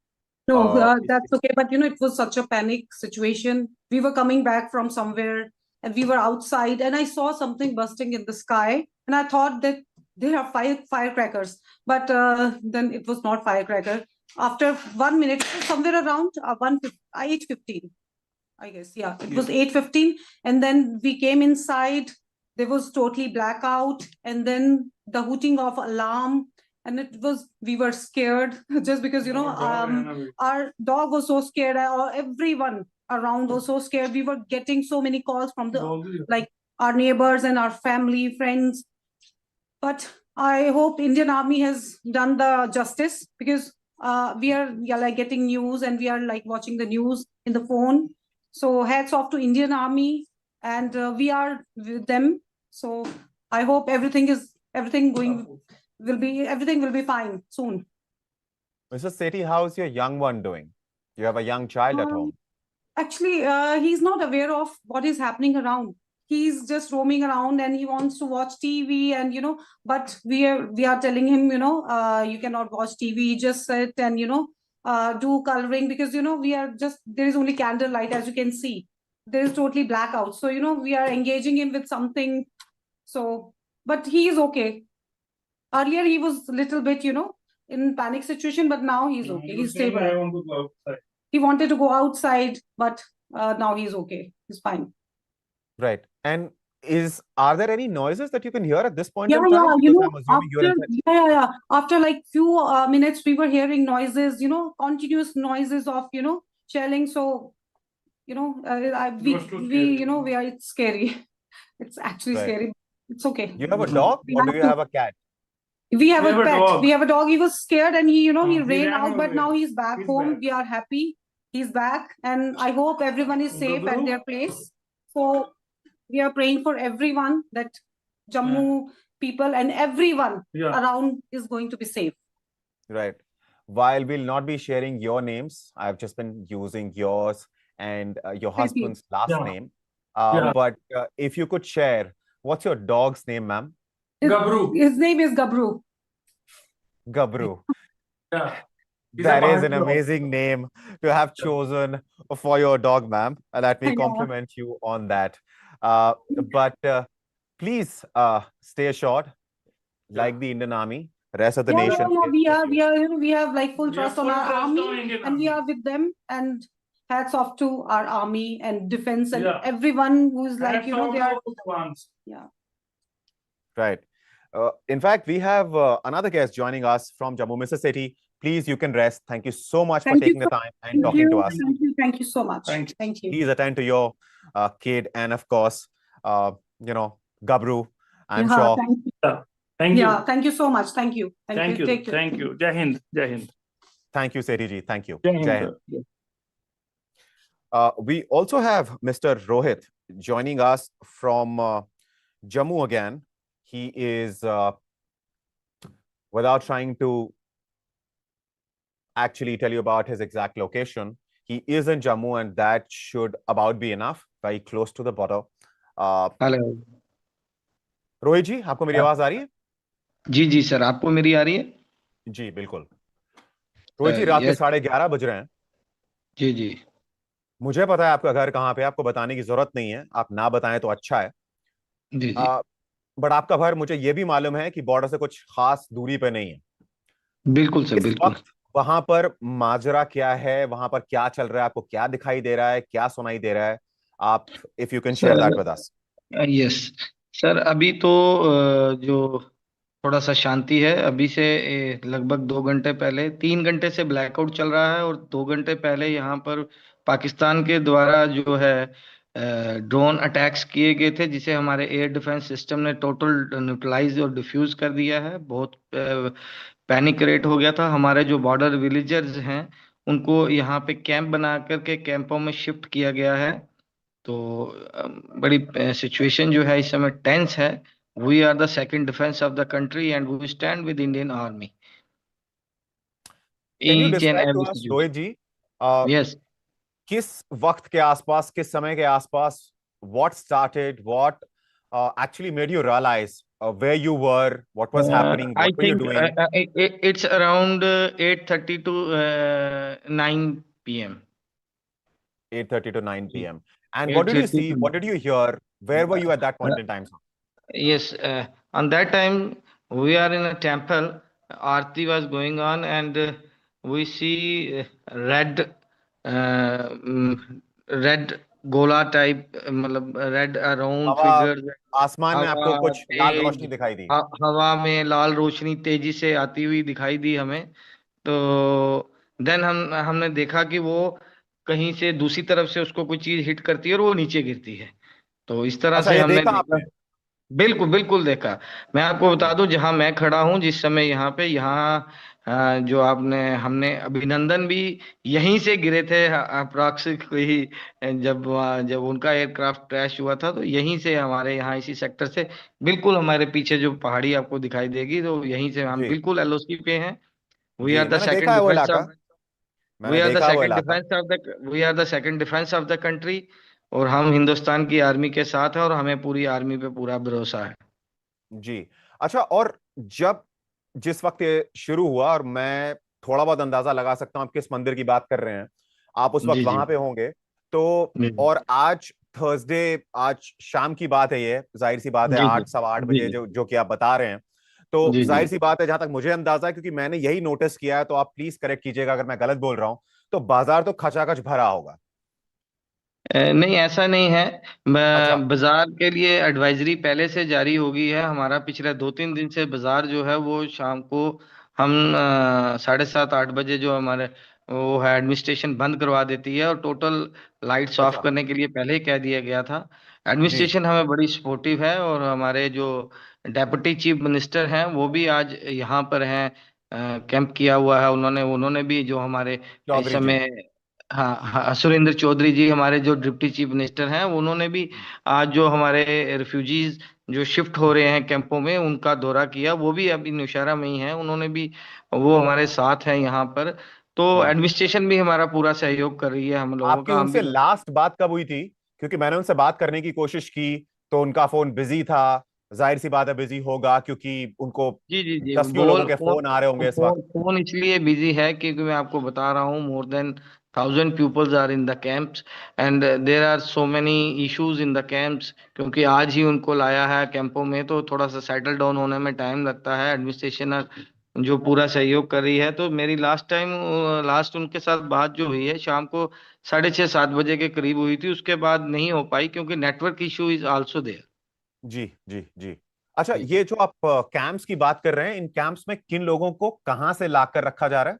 No, that's okay. But it was such a panic situation. We were coming back from somewhere and we were outside and I saw something bursting in the sky and I thought that there are firecrackers, but then it was not firecracker. After 1 minute, somewhere around 8:15, I guess. Yeah, it was 8:15 and then we came inside. There was totally blackout and then the hooting of alarm. And we were scared just because, our dog was so scared, or everyone around was so scared. We were getting so many calls from our neighbors and our family, friends. But I hope Indian Army has done the justice because we are getting news and we are watching the news in the phone. So hats off to Indian Army and we are with them. So I hope everything will be fine soon. Mrs. Sethi, how's your young one doing? You have a young child at home. Actually, he's not aware of what is happening around. He's just roaming around and he wants to watch TV and, but we are telling him, you cannot watch TV, just sit and, do coloring because, there is only candlelight, as you can see. There is totally blackout. So, we are engaging him with something. So, but he is okay. Earlier, he was a little bit, in panic situation, but now he's okay. He's stable. I want to go outside. He wanted to go outside, but now he's okay. He's fine. Right. And are there any noises that you can hear at this point Yeah, in time? Yeah. After few minutes, we were hearing noises, continuous noises of, shelling. So, it's scary. It's actually scary. It's okay. You have a dog or do you have a cat? We have a pet. Dog. We have a dog. He was scared and he ran ran out, but away. now he's back He's home. back. We are happy. He's back and I hope everyone is safe at their place. So we are praying for everyone that Jammu people and everyone Yeah. around is going to be safe. Right. While we'll not be sharing your names, I've just been using yours and your husband's last Yeah. name. Yeah. But if you could share, what's your dog's name, ma'am? Gabru. His name is Gabru. Gabru. Yeah. He's That a is an Pahang dog. amazing name to have chosen for your dog, ma'am. And let me Yeah. compliment you on that. But please stay assured, like the Indian Army, rest of the Yeah, nation is with you. we have like full We have trust on full our trust on army, Indian and we Army. are with them. And hats off to our army and defense and Yeah. everyone who's like, Hats you know, off they to are. all the jawans. Yeah. Right. In fact, we have another guest joining us from Jammu, Mr. Sethi. Please, you can rest. Thank you so much for Thank you taking the time and Thank talking to you. us. Thank you so much. Thank you. Thank you. Please attend to your kid and, of course, Gabru. I'm Yeah, sure. thank you. Thank you. Yeah, thank you so much. Thank you. Thank you. Take care. Thank you. Jai Hind. Jai Hind. Thank you, Sethi ji. Thank you. Jai Hind. Jai Hind. sir. We also have Mr. Rohit joining us from Jammu again. He is, without trying to actually tell you about his exact location, he is in Jammu, and that should about be enough, very close to the border. Hello Rohit ji, आपको मेरी आवाज आ रही है? जी जी sir, आपको मेरी आ रही है? जी बिल्कुल। रोहित जी, रात के 11:30 बज रहे हैं। जी जी मुझे पता है आपका घर कहाँ पे, आपको बताने की जरूरत नहीं है, आप ना बताएं तो अच्छा है। जी जी बट आपका घर मुझे ये भी मालूम है कि बॉर्डर से कुछ खास दूरी पे नहीं है। बिल्कुल सर, इस बिल्कुल। वक्त वहां पर माजरा क्या है, वहां पर क्या चल रहा है, आपको क्या दिखाई दे रहा है, क्या सुनाई दे रहा है? आप if you can share that with us. Yes sir, अभी तो जो थोड़ा सा शांति है। अभी से लगभग 2 घंटे पहले, 3 घंटे से ब्लैकआउट चल रहा है, और 2 घंटे पहले यहाँ पर पाकिस्तान के द्वारा जो है ड्रोन अटैक्स किए गए थे, जिसे हमारे एयर डिफेंस सिस्टम ने टोटल न्यूट्रलाइज और डिफ्यूज कर दिया है। बहुत पैनिक क्रिएट हो गया था। हमारे जो बॉर्डर विलेजर्स हैं उनको यहाँ पे कैंप बना करके कैंपों में शिफ्ट किया गया है। तो बड़ी सिचुएशन जो है इस समय टेंस है। We are the second defence of the country and we stand with Indian army can you each and describe to every us Rohit ji, yes किस वक्त के आसपास, किस समय के आसपास, what started, what actually made you realize where you were, what was happening, I what were you think doing? It's around 8:30 to 9 p.m. 8:30 to 9 p.m. And what did you 8:30 see? What did you hear? Where were you at that point in time, sir? Yes, on that time we are in a temple. Aarti was going on, and we see red gola type, मतलब red round हवा, figures. आसमान में आपको हवा कुछ लाल तेज, रोशनी दिखाई दी? हवा में लाल रोशनी तेजी से आती हुई दिखाई दी हमें। तो देन हमने देखा कि वो कहीं से दूसरी तरफ से उसको कोई चीज हिट करती है और वो नीचे गिरती है। तो इस तरह अच्छा, से ये हमने देखा देखा। आपने? बिल्कुल बिल्कुल देखा। मैं आपको बता दूं, जहां मैं खड़ा हूं जिस समय यहाँ पे, जो आपने हमने अभिनंदन भी यहीं से गिरे थे अप्रोक्स कोई, जब उनका एयरक्राफ्ट क्रैश हुआ था तो यहीं से हमारे यहाँ इसी सेक्टर से, बिल्कुल हमारे पीछे जो पहाड़ी आपको दिखाई देगी, तो यहीं से हम जी बिल्कुल एलओसी पे हैं। वी जी, आर द मैंने देखा सेकंड है वो डिफेंस इलाका, ऑफ वी मैंने आर द देखा है वो सेकंड इलाका। Defence of the we are the second defence of the country. और हम हिंदुस्तान की आर्मी के साथ हैं और हमें पूरी आर्मी पे पूरा भरोसा है। जी। अच्छा, और जब जिस वक्त ये शुरू हुआ, और मैं थोड़ा बहुत अंदाजा लगा सकता हूं आप किस मंदिर की बात कर रहे हैं, आप उस वक्त जी जी वहां पे होंगे तो, जी और आज थर्सडे, आज शाम की बात है, ये जाहिर सी बात है, जी जी 8 सवा 8 जी बजे जो कि आप बता रहे हैं, तो जी जी जाहिर सी बात है, जहां तक मुझे अंदाजा है, क्योंकि मैंने यही नोटिस किया है, तो आप प्लीज करेक्ट कीजिएगा अगर मैं गलत बोल रहा हूं, तो बाजार तो खचाखच भरा होगा। नहीं, ऐसा नहीं है। अच्छा। बाजार के लिए एडवाइजरी पहले से जारी हो गई है। हमारा पिछले 2-3 दिन से बाजार जो है वो शाम को हम 7:30-8 बजे जो हमारे वो है एडमिनिस्ट्रेशन बंद करवा देती है, और टोटल लाइट्स ऑफ अच्छा। करने के लिए पहले ही कह दिया गया था। जी। एडमिनिस्ट्रेशन हमें बड़ी सपोर्टिव है, और हमारे जो डेप्यूटी चीफ मिनिस्टर हैं वो भी आज यहाँ पर हैं। कैंप किया हुआ है उन्होंने उन्होंने भी, जो हमारे इस चौधरी जी। समय, हाँ हाँ, सुरेंद्र चौधरी जी हमारे जो डिप्टी चीफ मिनिस्टर हैं, उन्होंने भी आज जो हमारे रिफ्यूजीज जो शिफ्ट हो रहे हैं कैंपों में उनका दौरा किया, वो भी अभी नौशहरा में ही है, उन्होंने भी, वो हमारे साथ है यहाँ पर। तो हम्म। एडमिनिस्ट्रेशन भी हमारा पूरा सहयोग कर रही है हम लोगों आपकी का, हम उनसे भी। लास्ट बात कब हुई थी? क्योंकि मैंने उनसे बात करने की कोशिश की तो उनका फोन बिजी था। जाहिर सी बात है बिजी होगा, क्योंकि उनको जी जी जी, दसियों लोगों बोल के फोन फोन आ रहे होंगे इस वक्त। फोन इसलिए बिजी है क्योंकि मैं आपको बता रहा हूँ, more than 1,000 peoples are in the camps and there are so many issues in the camps. क्योंकि आज ही उनको लाया है कैंपों में, तो थोड़ा सा सेटल डाउन होने में टाइम लगता है। एडमिनिस्ट्रेशन जो पूरा सहयोग कर रही है, तो मेरी लास्ट उनके साथ बात जो हुई है शाम को 6:30-7 बजे के करीब हुई थी, उसके बाद नहीं हो पाई क्योंकि network issue is also there. जी जी जी। अच्छा, ये जो आप कैंप्स की बात कर रहे हैं, इन कैंप्स में किन लोगों को कहां से लाकर रखा जा रहा है?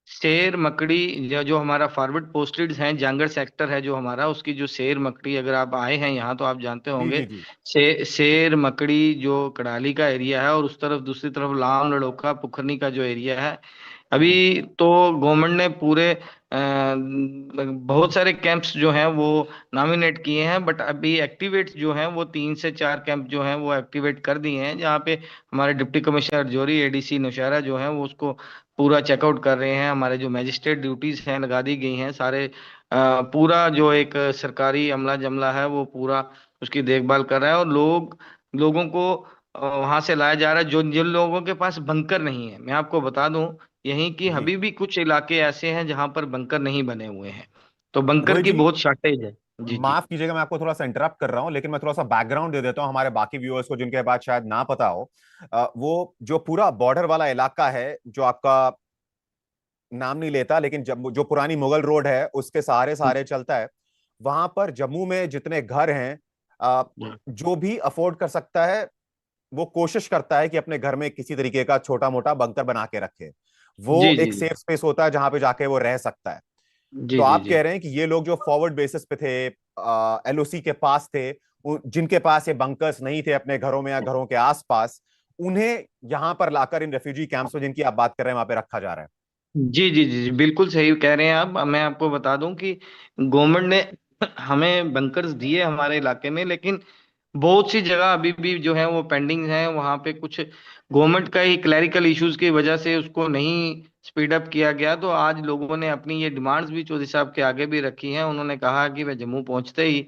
शेर मकड़ी, जो हमारा फॉरवर्ड पोस्टेड है, जांगड़ सेक्टर है जो हमारा, उसकी जो शेर मकड़ी, अगर आप आए हैं यहाँ तो आप जानते जी होंगे। जी जी। शेर मकड़ी जो कड़ाली का एरिया है, और उस तरफ दूसरी तरफ लाम लड़ोका पुखरनी का जो एरिया है, अभी हम्म। तो गवर्नमेंट ने पूरे बहुत सारे कैंप्स जो हैं वो नॉमिनेट किए हैं, बट अभी एक्टिवेट जो हैं वो 3 से 4 कैंप जो हैं वो एक्टिवेट कर दिए हैं, जहाँ पे हमारे डिप्टी कमिश्नर जोरी, एडीसी नौशहरा जो हैं वो उसको पूरा चेकआउट कर रहे हैं। हमारे जो मैजिस्ट्रेट ड्यूटीज हैं लगा दी गई हैं सारे, पूरा जो एक सरकारी अमला जमला है वो पूरा उसकी देखभाल कर रहा है, और लोगों को वहां से लाया जा रहा है जो जिन लोगों के पास बंकर नहीं है। मैं आपको बता दूं, यहीं की जी। अभी भी कुछ इलाके ऐसे हैं जहां पर बंकर नहीं बने हुए हैं, तो बंकर रोहित की जी, बहुत शॉर्टेज है। जी जी माफ कीजिएगा, मैं आपको थोड़ा सा इंटरप्ट कर रहा हूं, लेकिन मैं थोड़ा सा बैकग्राउंड दे देता हूं हमारे बाकी व्यूअर्स को जिनके बात शायद ना पता हो। वो जो पूरा बॉर्डर वाला इलाका है, जो आपका नाम नहीं लेता, लेकिन जब जो पुरानी मुगल रोड है उसके सहारे सहारे चलता है, वहां पर जम्मू में जितने घर हैं, जो भी अफोर्ड कर सकता है वो कोशिश करता है कि अपने घर में किसी तरीके का छोटा मोटा बंकर बना के रखे। वो जी जी एक सेफ स्पेस होता है जहां पे जाके वो रह सकता है। जी तो जी आप जी कह रहे हैं कि ये लोग जो फॉरवर्ड बेसिस पे थे, एलओसी के पास थे, जिनके पास ये बंकर्स नहीं थे अपने घरों में या घरों के आसपास, उन्हें यहां पर लाकर इन रेफ्यूजी कैंप्स में जिनकी आप बात कर रहे हैं वहां पे रखा जा रहा है। जी जी जी जी, बिल्कुल सही कह रहे हैं आप। मैं आपको बता दूं कि गवर्नमेंट ने हमें बंकर्स दिए हमारे इलाके में, लेकिन बहुत सी जगह अभी भी जो है वो पेंडिंग है। वहां पे कुछ गवर्नमेंट का ही क्लैरिकल इश्यूज की वजह से उसको नहीं स्पीड अप किया गया। तो आज लोगों ने अपनी ये डिमांड्स भी चौधरी साहब के आगे भी रखी हैं। उन्होंने कहा कि वे जम्मू पहुंचते ही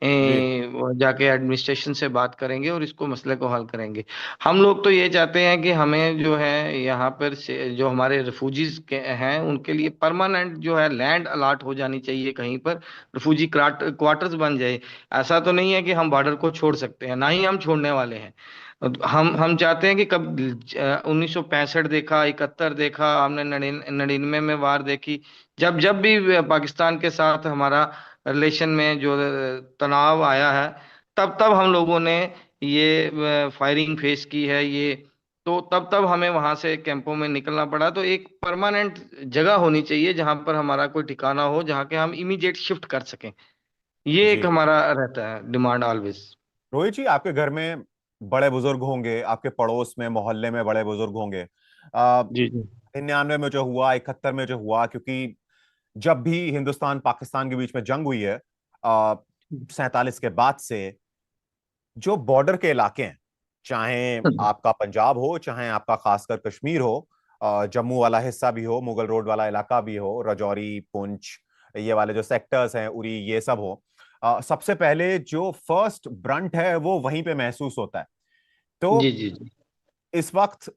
जी वो जाके एडमिनिस्ट्रेशन से बात करेंगे और इसको मसले को हल करेंगे। हम लोग तो ये चाहते हैं कि हमें जो है यहाँ पर जो हमारे रिफ्यूजीज के हैं उनके लिए परमानेंट जो है लैंड अलॉट हो जानी चाहिए, कहीं पर रिफ्यूजी क्वार्टर्स बन जाए। ऐसा तो नहीं है कि हम बॉर्डर को छोड़ सकते हैं, ना ही हम छोड़ने वाले हैं। हम चाहते हैं कि कब 1965 देखा, 71 देखा हमने, 99 में वार देखी, जब जब भी पाकिस्तान के साथ हमारा रिलेशन में जो तनाव आया है, तब तब हम लोगों ने ये फायरिंग फेस की है। ये तो तब तब हमें वहां से कैंपों में निकलना पड़ा। तो एक परमानेंट जगह होनी चाहिए जहां पर हमारा कोई ठिकाना हो, जहां के हम इमीडिएट शिफ्ट कर सकें। ये एक जी। हमारा रहता है डिमांड ऑलवेज। रोहित जी, आपके घर में बड़े बुजुर्ग होंगे, आपके पड़ोस में मोहल्ले में बड़े बुजुर्ग होंगे। आ, जी जी 99 में जो हुआ, 71 में जो हुआ, क्योंकि जब भी हिंदुस्तान पाकिस्तान के बीच में जंग हुई है 47 के बाद से, जो बॉर्डर के इलाके हैं, चाहे आपका पंजाब हो, चाहे आपका खासकर कश्मीर हो, जम्मू वाला हिस्सा भी हो, मुगल रोड वाला इलाका भी हो, राजौरी, पुंछ, ये वाले जो सेक्टर्स हैं, उरी, ये सब हो, सबसे पहले जो फर्स्ट ब्रंट है वो वहीं पे महसूस होता है। जी तो जी जी इस वक्त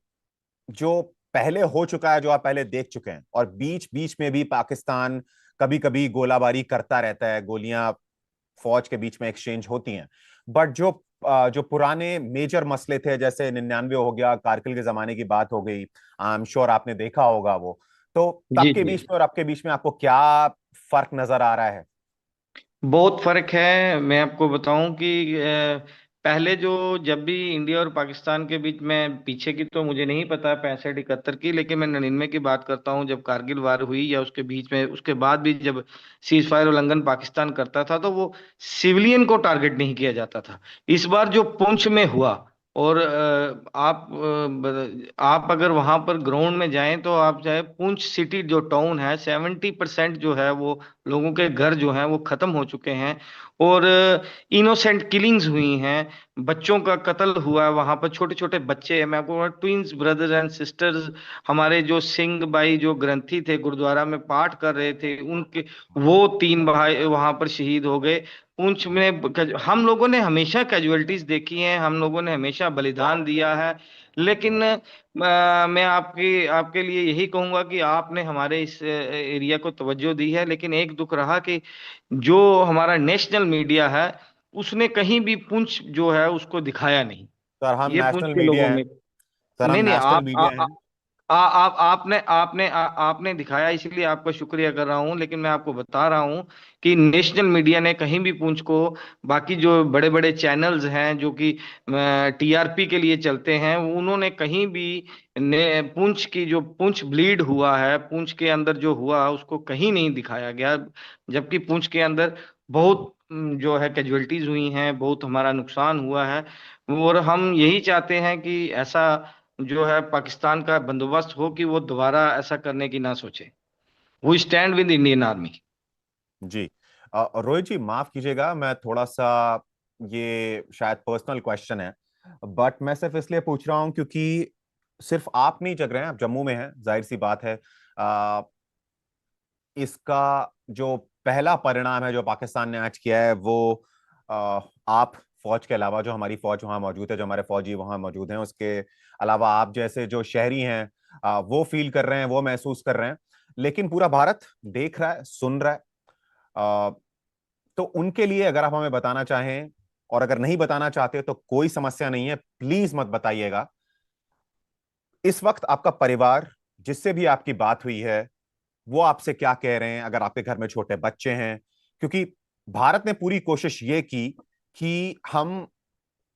जो पहले हो चुका है, जो आप पहले देख चुके हैं, और बीच बीच में भी पाकिस्तान कभी कभी गोलाबारी करता रहता है, गोलियां फौज के बीच में एक्सचेंज होती हैं, बट जो पुराने मेजर मसले थे, जैसे 99 हो गया, कारगिल के जमाने की बात हो गई, आई एम श्योर आपने देखा होगा वो। तो तब जी के जी बीच में और अब के बीच में आपको क्या फर्क नजर आ रहा है? बहुत फर्क है। मैं आपको बताऊं कि पहले जो, जब भी इंडिया और पाकिस्तान के बीच में, पीछे की तो मुझे नहीं पता 65-71 की, लेकिन मैं 99 की बात करता हूं, जब कारगिल वार हुई या उसके बीच में, उसके बाद भी जब सीज फायर उल्लंघन पाकिस्तान करता था तो वो सिविलियन को टारगेट नहीं किया जाता था। इस बार जो पुंछ में हुआ, और आप अगर वहां पर ग्राउंड में जाएं तो आप चाहे पुंछ सिटी जो टाउन है, 70% जो है वो लोगों के घर जो हैं वो खत्म हो चुके हैं, और इनोसेंट किलिंग्स हुई हैं, बच्चों का कत्ल हुआ है वहां पर, छोटे छोटे बच्चे हैं। मैं आपको ट्विंस ब्रदर्स एंड सिस्टर्स, हमारे जो सिंह भाई जो ग्रंथी थे गुरुद्वारा में पाठ कर रहे थे, उनके वो 3 भाई वहां पर शहीद हो गए। पुंछ में हम लोगों ने हमेशा कैजुअलिटीज देखी हैं, हम लोगों ने हमेशा बलिदान दिया है, लेकिन मैं आपके आपके लिए यही कहूंगा कि आपने हमारे इस एरिया को तवज्जो दी है, लेकिन एक दुख रहा कि जो हमारा नेशनल मीडिया है उसने कहीं भी पुंछ जो है उसको दिखाया नहीं। सर हम ये पुंछ नेशनल के लोगों मीडिया हैं। में सर हम नहीं नहीं, नेशनल मीडिया हैं। आपने दिखाया, इसलिए आपका शुक्रिया कर रहा हूं, लेकिन मैं आपको बता रहा हूं कि नेशनल मीडिया ने कहीं भी पुंछ को, बाकी जो बड़े बड़े चैनल्स हैं जो कि टीआरपी के लिए चलते हैं, उन्होंने कहीं भी पुंछ की जो पुंछ ब्लीड हुआ है, पुंछ के अंदर जो हुआ उसको कहीं नहीं दिखाया गया, जबकि पुंछ के अंदर बहुत जो है कैजुअलिटीज हुई हैं, बहुत हमारा नुकसान हुआ है। और हम यही चाहते हैं कि ऐसा जो है पाकिस्तान का बंदोबस्त हो कि वो दोबारा ऐसा करने की ना सोचे। वो स्टैंड विद इंडियन आर्मी। जी रोहित जी माफ कीजिएगा, मैं थोड़ा सा, ये शायद पर्सनल क्वेश्चन है, बट मैं सिर्फ इसलिए पूछ रहा हूं क्योंकि सिर्फ आप नहीं जग रहे हैं, आप जम्मू में हैं, जाहिर सी बात है। इसका जो पहला परिणाम है जो पाकिस्तान ने आज किया है वो आप फौज के अलावा, जो हमारी फौज वहां मौजूद है, जो हमारे फौजी वहां मौजूद हैं, उसके अलावा आप जैसे जो शहरी हैं वो फील कर रहे हैं, वो महसूस कर रहे हैं, लेकिन पूरा भारत देख रहा है, सुन रहा है। अ, तो उनके लिए अगर आप हमें बताना चाहें, और अगर नहीं बताना चाहते तो कोई समस्या नहीं है, प्लीज मत बताइएगा। इस वक्त आपका परिवार, जिससे भी आपकी बात हुई है, वो आपसे क्या कह रहे हैं? अगर आपके घर में छोटे बच्चे हैं, क्योंकि भारत ने पूरी कोशिश ये की कि हम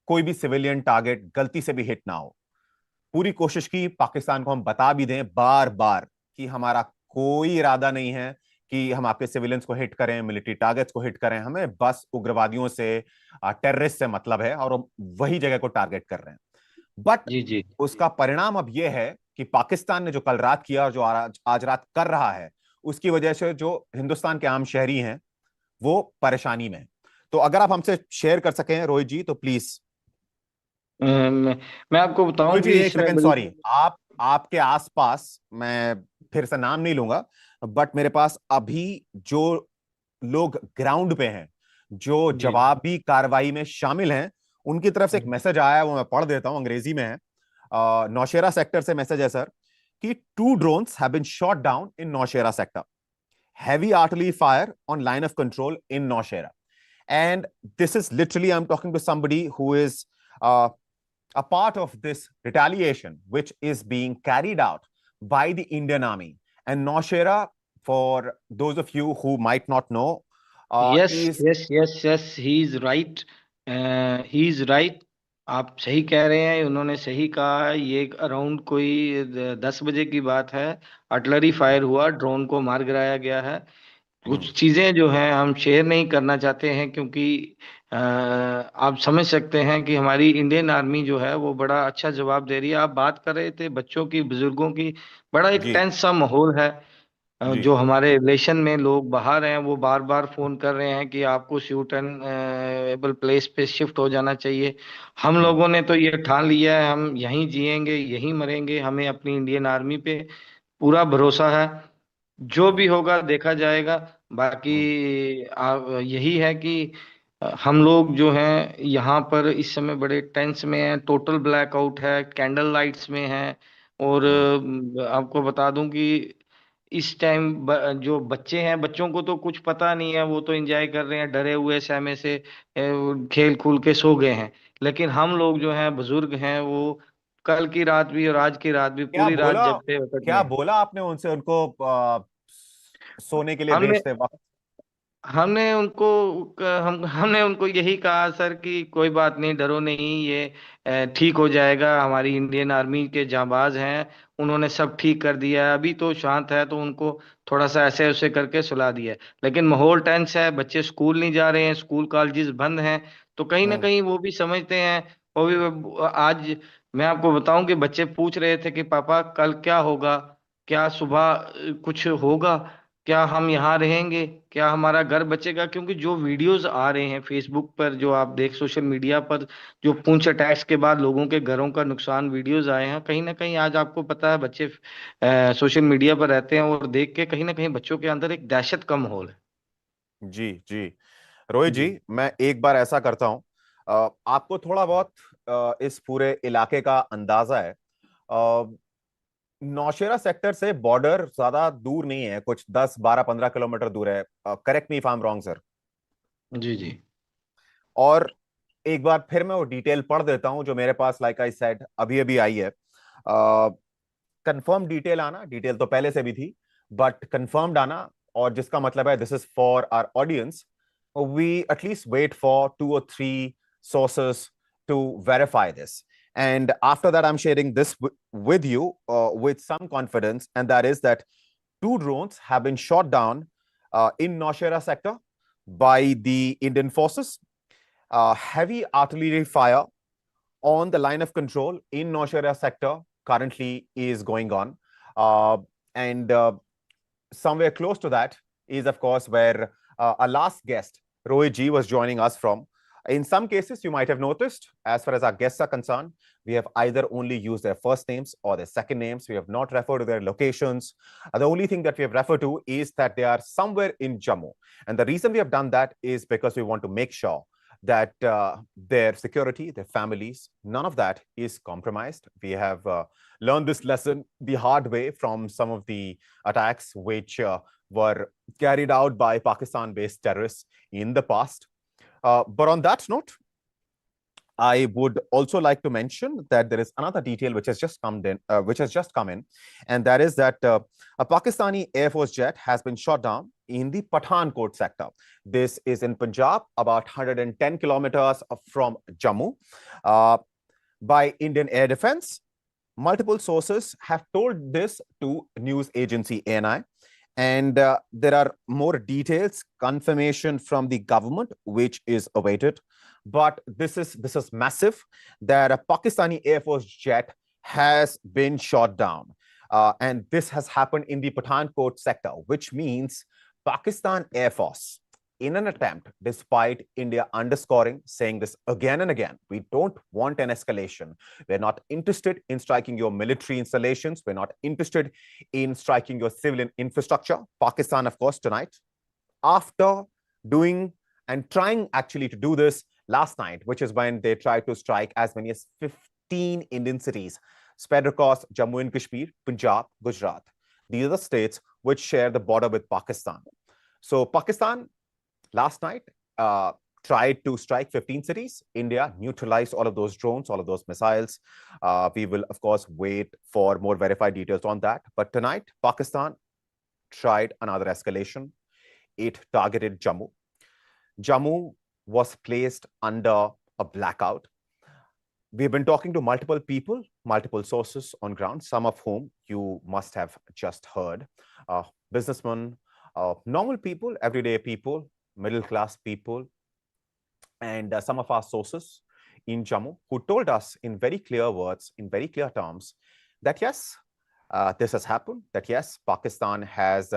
कोई भी सिविलियन टारगेट गलती से भी हिट ना हो, पूरी कोशिश की पाकिस्तान को हम बता भी दें बार बार कि हमारा कोई इरादा नहीं है कि हम आपके सिविलियंस को हिट करें, मिलिट्री टारगेट्स को हिट करें, हमें बस उग्रवादियों से, टेररिस्ट से मतलब है, और हम वही जगह को टारगेट कर रहे हैं। बट जी जी। उसका परिणाम अब यह है कि पाकिस्तान ने जो कल रात किया और जो आज रात कर रहा है, उसकी वजह से जो हिंदुस्तान के आम शहरी हैं वो परेशानी में हैं। तो अगर आप हमसे शेयर कर सकें रोहित जी तो प्लीज। मैं आपको बताऊं रोहित जी कि एक इसमें सेकंड, सॉरी, आप आपके आसपास, मैं फिर से नाम नहीं लूंगा, बट मेरे पास अभी जो लोग ग्राउंड पे हैं, जो जी जवाबी कार्रवाई में शामिल हैं, उनकी तरफ से एक जी मैसेज आया है, वो मैं पढ़ देता हूं, अंग्रेजी में है। नौशेरा सेक्टर से मैसेज है सर कि 2 drones have been shot down in Naushera sector, heavy artillery fire on line of control in Naushera, and this is literally, I'm talking to somebody who is uh, a part of this retaliation which is being carried out by the Indian Army. And Naushera, for those of you who might not know, yes is yes yes yes, he is right, he is right. आप सही कह रहे हैं, उन्होंने सही कहा है। ये अराउंड कोई 10 बजे की बात है, आर्टिलरी फायर हुआ, ड्रोन को मार गिराया गया है। कुछ चीजें जो हैं हम शेयर नहीं करना चाहते हैं, क्योंकि आप समझ सकते हैं कि हमारी इंडियन आर्मी जो है वो बड़ा अच्छा जवाब दे रही है। आप बात कर रहे थे बच्चों की, बुजुर्गों की, बड़ा एक जी टेंस सा माहौल है। जी जो हमारे रिलेशन में लोग बाहर हैं वो बार बार फोन कर रहे हैं कि आपको सूट एंड एबल प्लेस पे शिफ्ट हो जाना चाहिए। हम लोगों ने तो ये ठान लिया है, हम यहीं जिएंगे, यहीं मरेंगे, हमें अपनी इंडियन आर्मी पे पूरा भरोसा है। जो भी होगा देखा जाएगा। बाकी यही है कि हम लोग जो हैं यहाँ पर इस समय बड़े टेंस में हैं, टोटल ब्लैकआउट है, कैंडल लाइट्स में है। और आपको बता दूं कि इस टाइम जो बच्चे हैं, बच्चों को तो कुछ पता नहीं है, वो तो एंजॉय कर रहे हैं डरे हुए सहमे से, खेल खूल के सो गए हैं। लेकिन हम लोग जो हैं बुजुर्ग हैं, वो कल की रात भी और आज की रात भी क्या पूरी रात बोला, जगते वक्त क्या में। बोला आपने उनसे, उनको सोने के लिए हमने भेजते वक्त? हमने उनको हमने उनको यही कहा सर कि कोई बात नहीं, डरो नहीं, ये ठीक हो जाएगा। हमारी इंडियन आर्मी के जांबाज हैं, उन्होंने सब ठीक कर दिया है। अभी तो शांत है, तो उनको थोड़ा सा ऐसे ऐसे करके सुला दिया है। लेकिन माहौल टेंस है, बच्चे स्कूल नहीं जा रहे हैं, स्कूल कॉलेजेस बंद हैं, तो कहीं ना हम्म कहीं वो भी समझते हैं। वो भी आज मैं आपको बताऊं कि बच्चे पूछ रहे थे कि पापा कल क्या होगा, क्या सुबह कुछ होगा। क्या हम यहाँ रहेंगे, क्या हमारा घर बचेगा? क्योंकि जो वीडियोस आ रहे हैं फेसबुक पर, जो आप देख सोशल मीडिया पर, जो पुंछ अटैक्स के बाद लोगों के घरों का नुकसान वीडियोस आए हैं, कहीं ना कहीं आज आपको पता है बच्चे सोशल मीडिया पर रहते हैं और देख के कहीं ना कहीं बच्चों के अंदर एक दहशत का माहौल है। जी जी। रोहित जी जी, मैं एक बार ऐसा करता हूं, आपको थोड़ा बहुत इस पूरे इलाके का अंदाजा है। नौशेरा सेक्टर से बॉर्डर ज्यादा दूर नहीं है, कुछ 10, 12, 15 किलोमीटर दूर है। Correct me if I am wrong sir. जी जी और एक बार फिर मैं वो डिटेल पढ़ देता हूं जो मेरे पास, लाइक आई सेड, अभी अभी आई है। कंफर्म डिटेल आना, डिटेल तो पहले से भी थी, बट कंफर्म्ड आना, और जिसका मतलब है this is for our audience, we at least wait for 2 or 3 sources to verify this. And after that, I'm sharing this with you with some confidence, and that is that 2 drones have been shot down in Naushera sector by the Indian forces. Heavy artillery fire on the line of control in Naushera sector currently is going on. And somewhere close to that is, of course, where our last guest, Rohit Ji, was joining us from. In some cases, you might have noticed, as far as our guests are concerned, we have either only used their first names or their second names. We have not referred to their locations. The only thing that we have referred to is that they are somewhere in Jammu. And the reason we have done that is because we want to make sure that their security, their families, none of that is compromised. We have learned this lesson the hard way from some of the attacks which were carried out by Pakistan-based terrorists in the past. But on that note, I would also like to mention that there is another detail which has just come in, and that is that a Pakistani Air Force jet has been shot down in the Pathankot sector. This is in Punjab, about 110 kilometers from Jammu, by Indian Air Defense. Multiple sources have told this to news agency ANI, and there are more details, confirmation from the government, which is awaited. But this is massive, that a Pakistani Air Force jet has been shot down. And this has happened in the Pathankot sector, which means Pakistan Air Force, in an attempt, despite India underscoring, saying this again and again, we don't want an escalation. We're not interested in striking your military installations. We're not interested in striking your civilian infrastructure. Pakistan, of course, tonight, after doing and trying actually to do this last night, which is when they tried to strike as many as 15 Indian cities spread across Jammu and Kashmir, Punjab, Gujarat. These are the states which share the border with Pakistan. So Pakistan last night tried to strike 15 cities. India neutralized all of those drones, all of those missiles. We will, of course, wait for more verified details on that. But tonight, Pakistan tried another escalation. It targeted Jammu. Jammu was placed under a blackout. We've been talking to multiple people, multiple sources on ground, some of whom you must have just heard. Businessmen, normal people, everyday people, middle-class people, and some of our sources in Jammu who told us in very clear words, in very clear terms, that yes, this has happened, that yes, Pakistan has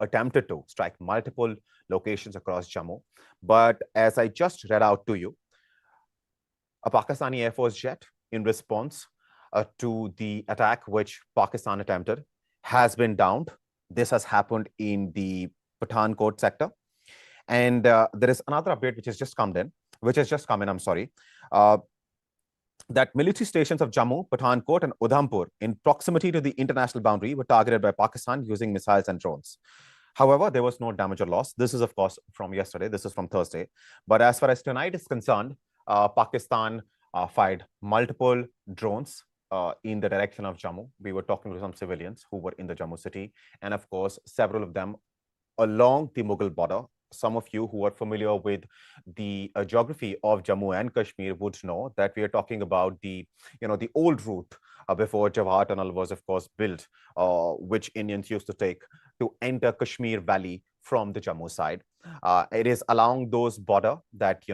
attempted to strike multiple locations across Jammu. But as I just read out to you, a Pakistani Air Force jet, in response to the attack which Pakistan attempted, has been downed. This has happened in the Pathankot sector. And there is another update which has just come in, I'm sorry, that military stations of Jammu, Pathankot, and Udhampur in proximity to the international boundary were targeted by Pakistan using missiles and drones. However, there was no damage or loss. This is, of course, from yesterday. This is from Thursday. But as far as tonight is concerned, Pakistan fired multiple drones in the direction of Jammu. We were talking to some civilians who were in the Jammu city, and of course, several of them along the Mughal border. Some of you who are familiar with the geography of Jammu and Kashmir would know that we are talking about the old route before Jawahar Tunnel was, of course, built, which Indians used to take to enter Kashmir Valley from the Jammu side. It is along those border that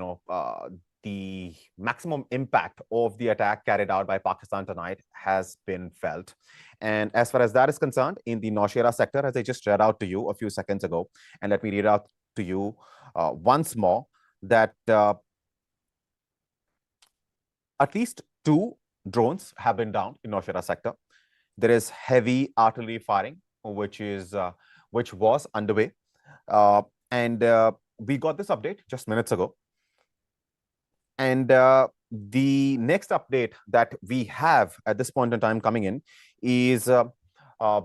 the maximum impact of the attack carried out by Pakistan tonight has been felt. And as far as that is concerned, in the Nowshera sector, as I just read out to you a few seconds ago, and let me read out to you once more, that at least 2 drones have been downed in Nowshera sector. There is heavy artillery firing, which was underway. And we got this update just minutes ago. And the next update that we have at this point in time coming in is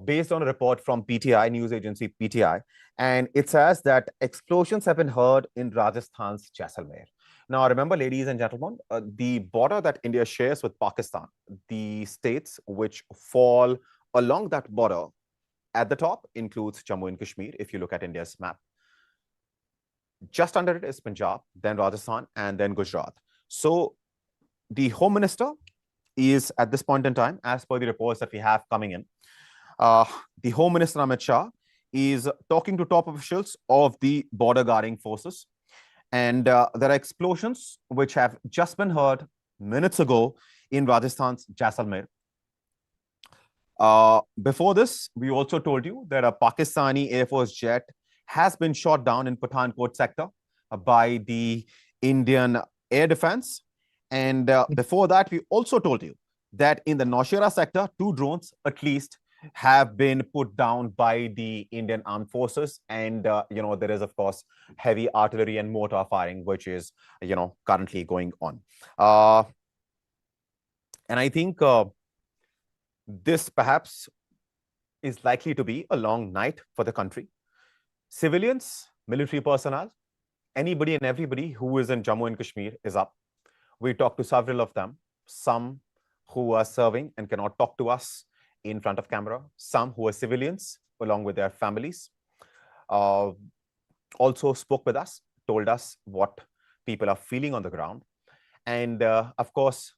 based on a report from PTI, news agency PTI, and it says that explosions have been heard in Rajasthan's Jaisalmer. Now, remember, ladies and gentlemen, the border that India shares with Pakistan, the states which fall along that border at the top includes Jammu and Kashmir, if you look at India's map. Just under it is Punjab, then Rajasthan, and then Gujarat. So the Home Minister is, at this point in time, as per the reports that we have coming in, the Home Minister Amit Shah is talking to top officials of the border guarding forces. And there are explosions which have just been heard minutes ago in Rajasthan's Jaisalmer. Before this, we also told you that a Pakistani Air Force jet has been shot down in Pathankot sector by the Indian Air Defense. And before that, we also told you that in the Nowshera sector, 2 drones at least have been put down by the Indian Armed Forces. And, there is, of course, heavy artillery and mortar firing, which is, currently going on. And I think this perhaps is likely to be a long night for the country. Civilians, military personnel, anybody and everybody who is in Jammu and Kashmir is up. We talked to several of them, some who are serving and cannot talk to us in front of camera, some who are civilians along with their families, also spoke with us, told us what people are feeling on the ground. And of course,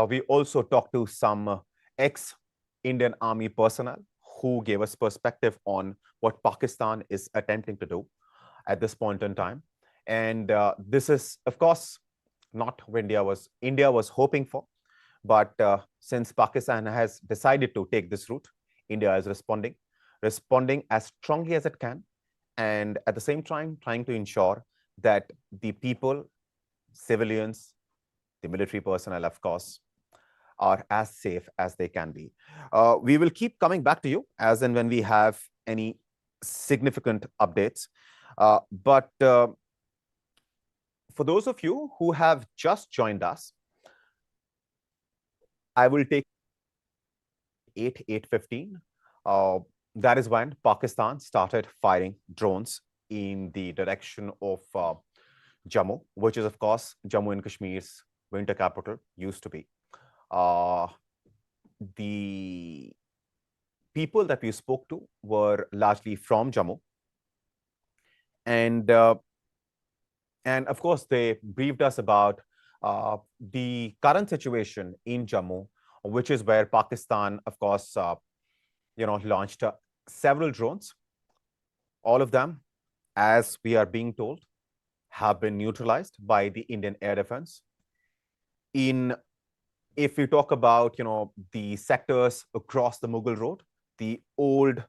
we also talked to some ex-Indian Army personnel who gave us perspective on what Pakistan is attempting to do at this point in time. And this is, of course, not what India was hoping for. But since Pakistan has decided to take this route, India is responding as strongly as it can. And at the same time, trying to ensure that the people, civilians, the military personnel, of course, are as safe as they can be. We will keep coming back to you as and when we have any significant updates. But for those of you who have just joined us, I will take 8:15. That is when Pakistan started firing drones in the direction of Jammu, which is, of course, Jammu and Kashmir's winter capital, used to be. The people that we spoke to were largely from Jammu. And of course, they briefed us about the current situation in Jammu, which is where Pakistan, of course, launched several drones. All of them, as we are being told, have been neutralized by the Indian Air Defense. If we talk about, the sectors across the Mughal Road, the old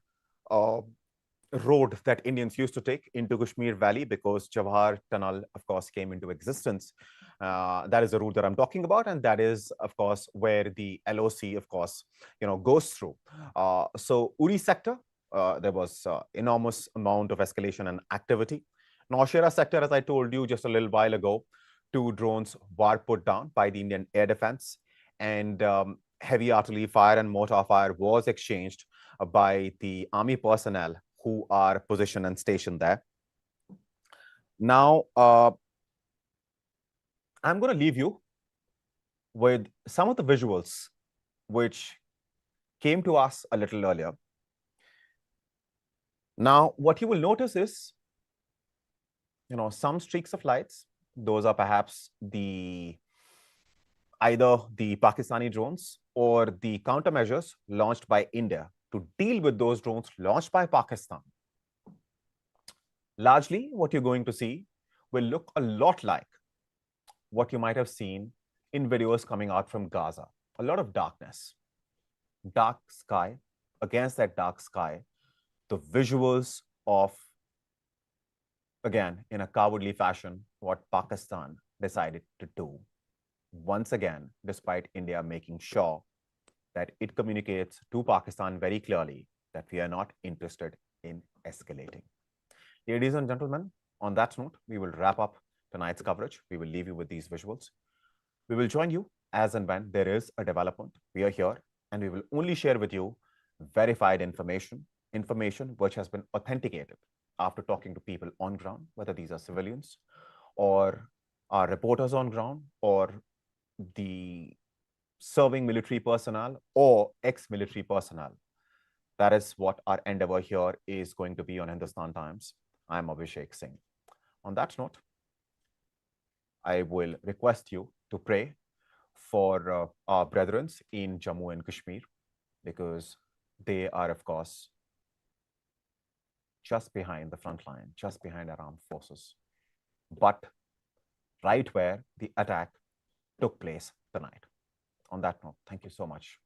road that Indians used to take into Kashmir Valley, because Jawahar Tunnel, of course, came into existence. That is the route that I'm talking about. And that is, of course, where the LOC, of course, goes through. So Uri sector, there was enormous amount of escalation and activity. Nowshera sector, as I told you just a little while ago, 2 drones were put down by the Indian Air Defense. And heavy artillery fire and mortar fire was exchanged by the army personnel who are positioned and stationed there. Now, I'm going to leave you with some of the visuals which came to us a little earlier. Now, what you will notice is, some streaks of lights. Those are perhaps either the Pakistani drones or the countermeasures launched by India to deal with those drones launched by Pakistan. Largely, what you're going to see will look a lot like what you might have seen in videos coming out from Gaza. A lot of darkness, dark sky. Against that dark sky, the visuals of, again, in a cowardly fashion, what Pakistan decided to do. Once again, despite India making sure that it communicates to Pakistan very clearly that we are not interested in escalating. Ladies and gentlemen, on that note, we will wrap up tonight's coverage. We will leave you with these visuals. We will join you as and when there is a development. We are here and we will only share with you verified information which has been authenticated after talking to people on ground, whether these are civilians or are reporters on ground or the serving military personnel or ex-military personnel. That is what our endeavor here is going to be on Hindustan Times. I'm Abhishek Singh. On that note, I will request you to pray for our brethren in Jammu and Kashmir, because they are, of course, just behind the front line, just behind our armed forces, but right where the attack took place tonight. On that note, thank you so much.